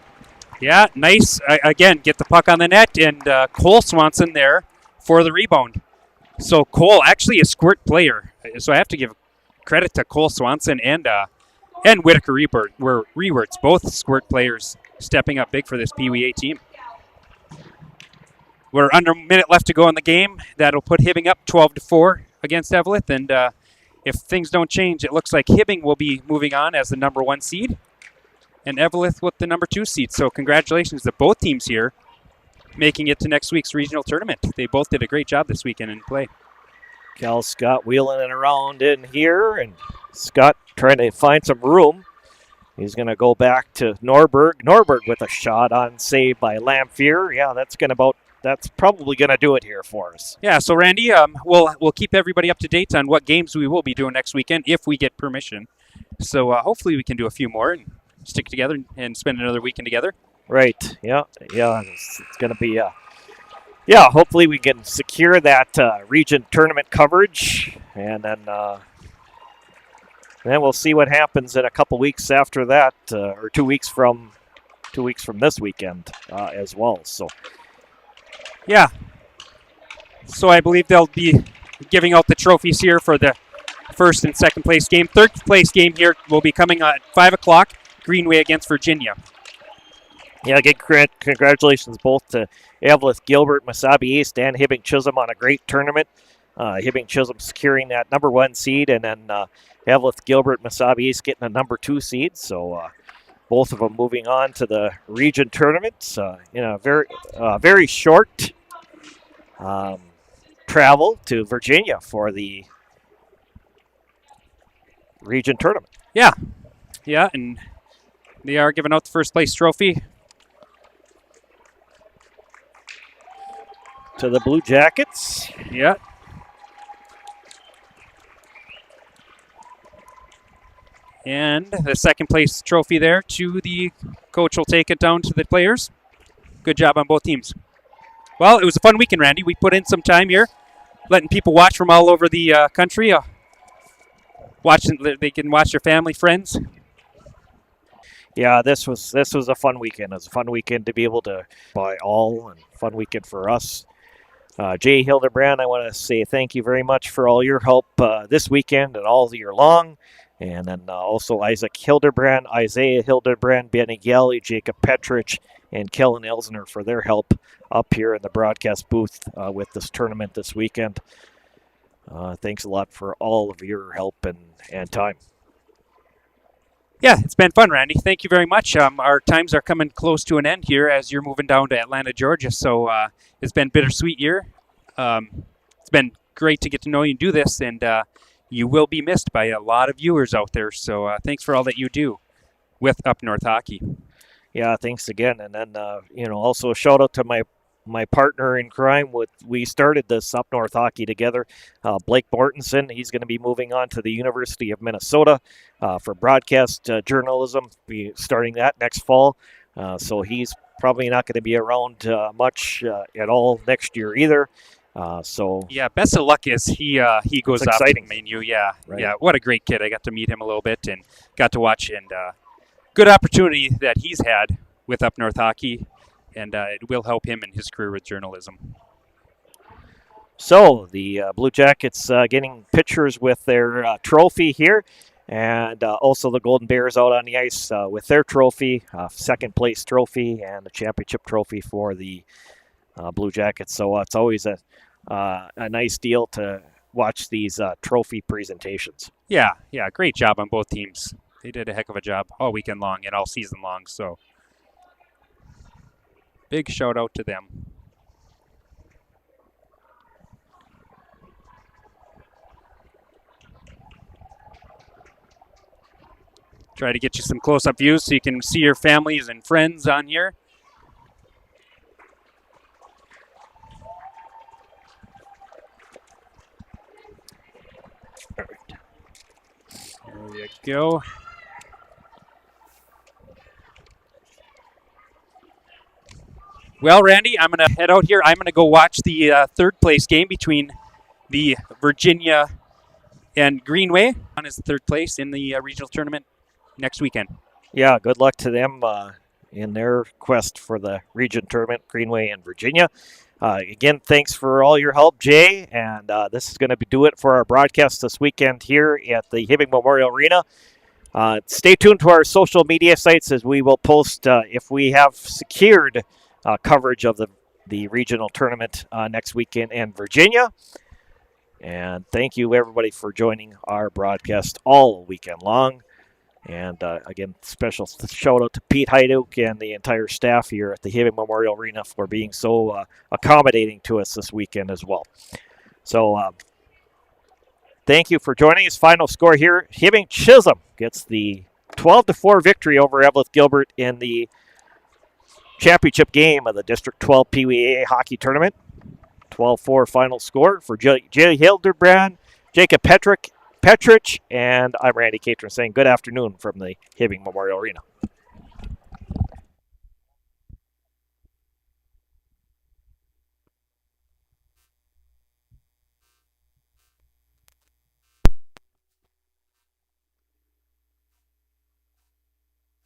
Yeah, nice. Again, get the puck on the net, and Cole Swanson there for the rebound. So Cole actually a squirt player. So I have to give credit to Cole Swanson and Whitaker Rewerts, both squirt players stepping up big for this Peewee A team. We're under a minute left to go in the game. That'll put Hibbing up 12-4 against Eveleth. And if things don't change, it looks like Hibbing will be moving on as the number 1 seed, and Eveleth with the number 2 seed. So congratulations to both teams here making it to next week's regional tournament. They both did a great job this weekend in play.
Cal Scott wheeling it around in here, and Scott trying to find some room. He's going to go back to Norberg. Norberg with a shot on save by Lamphere. Yeah, that's probably going to do it here for us.
Yeah, so Randy, we'll keep everybody up to date on what games we will be doing next weekend if we get permission. So hopefully we can do a few more and stick together and spend another weekend together.
Right. Yeah. It's going to be. Hopefully we can secure that region tournament coverage, and then we'll see what happens in a couple weeks after that, or 2 weeks from this weekend as well. So.
Yeah. So I believe they'll be giving out the trophies here for the first and second place game. Third place game here will be coming at 5 o'clock, Greenway against Virginia.
Yeah, again, congratulations both to Eveleth, Gilbert, Mesabi East, and Hibbing Chisholm on a great tournament. Hibbing Chisholm securing that number 1 seed, and then Eveleth, Gilbert, Mesabi East getting a number 2 seed. So both of them moving on to the region tournament. Very short travel to Virginia for the region tournament.
Yeah, and they are giving out the first place trophy
to the Blue Jackets.
Yeah. And the second place trophy there to the coach will take it down to the players. Good job on both teams. Well, it was a fun weekend, Randy. We put in some time here, letting people watch from all over the country. They can watch their family, friends.
Yeah, this was a fun weekend. It was a fun weekend to be able to buy all, and fun weekend for us. Jay Hildebrand, I want to say thank you very much for all your help this weekend and all year long. And then also Isaac Hildebrand, Isaiah Hildebrand, Benny Gelly, Jacob Petrich, and Kellen Elsner for their help up here in the broadcast booth with this tournament this weekend. Thanks a lot for all of your help and time.
Yeah, it's been fun, Randy. Thank you very much. Our times are coming close to an end here as you're moving down to Atlanta, Georgia. So it's been a bittersweet year. It's been great to get to know you and do this, and you will be missed by a lot of viewers out there. So thanks for all that you do with Up North Hockey.
Yeah, thanks again. And then, also a shout out to my partner in crime. We started this Up North Hockey together, Blake Mortensen. He's going to be moving on to the University of Minnesota for broadcast journalism, be starting that next fall. So he's probably not going to be around much at all next year either.
Yeah, best of luck as he goes up to Manu. Yeah,
right.
Yeah, what a great kid. I got to meet him a little bit and got to watch, and good opportunity that he's had with Up North Hockey, and it will help him in his career with journalism.
So the Blue Jackets getting pictures with their trophy here, and also the Golden Bears out on the ice with their trophy, second place trophy, and the championship trophy for the Blue Jackets. So it's always a nice deal to watch these trophy presentations.
Yeah, great job on both teams. They did a heck of a job all weekend long and all season long. So big shout out to them. Try to get you some close-up views so you can see your families and friends on here. There you go. Well, Randy, I'm going to head out here. I'm going to go watch the third place game between the Virginia and Greenway on his third place in the regional tournament next weekend.
Yeah, good luck to them in their quest for the region tournament, Greenway and Virginia. Again, thanks for all your help, Jay, and this is going to do it for our broadcast this weekend here at the Hibbing Memorial Arena. Stay tuned to our social media sites as we will post if we have secured coverage of the regional tournament next weekend in Virginia. And thank you, everybody, for joining our broadcast all weekend long. And again, special shout out to Pete Hyduk and the entire staff here at the Hibbing Memorial Arena for being so accommodating to us this weekend as well. So thank you for joining us. Final score here: Hibbing Chisholm gets the 12-4 victory over Eveleth Gilbert in the championship game of the District 12 Peewee hockey tournament. 12-4 final score for Jay Hildebrand, Jacob Petrich, and I'm Randy Catron saying good afternoon from the Hibbing Memorial Arena.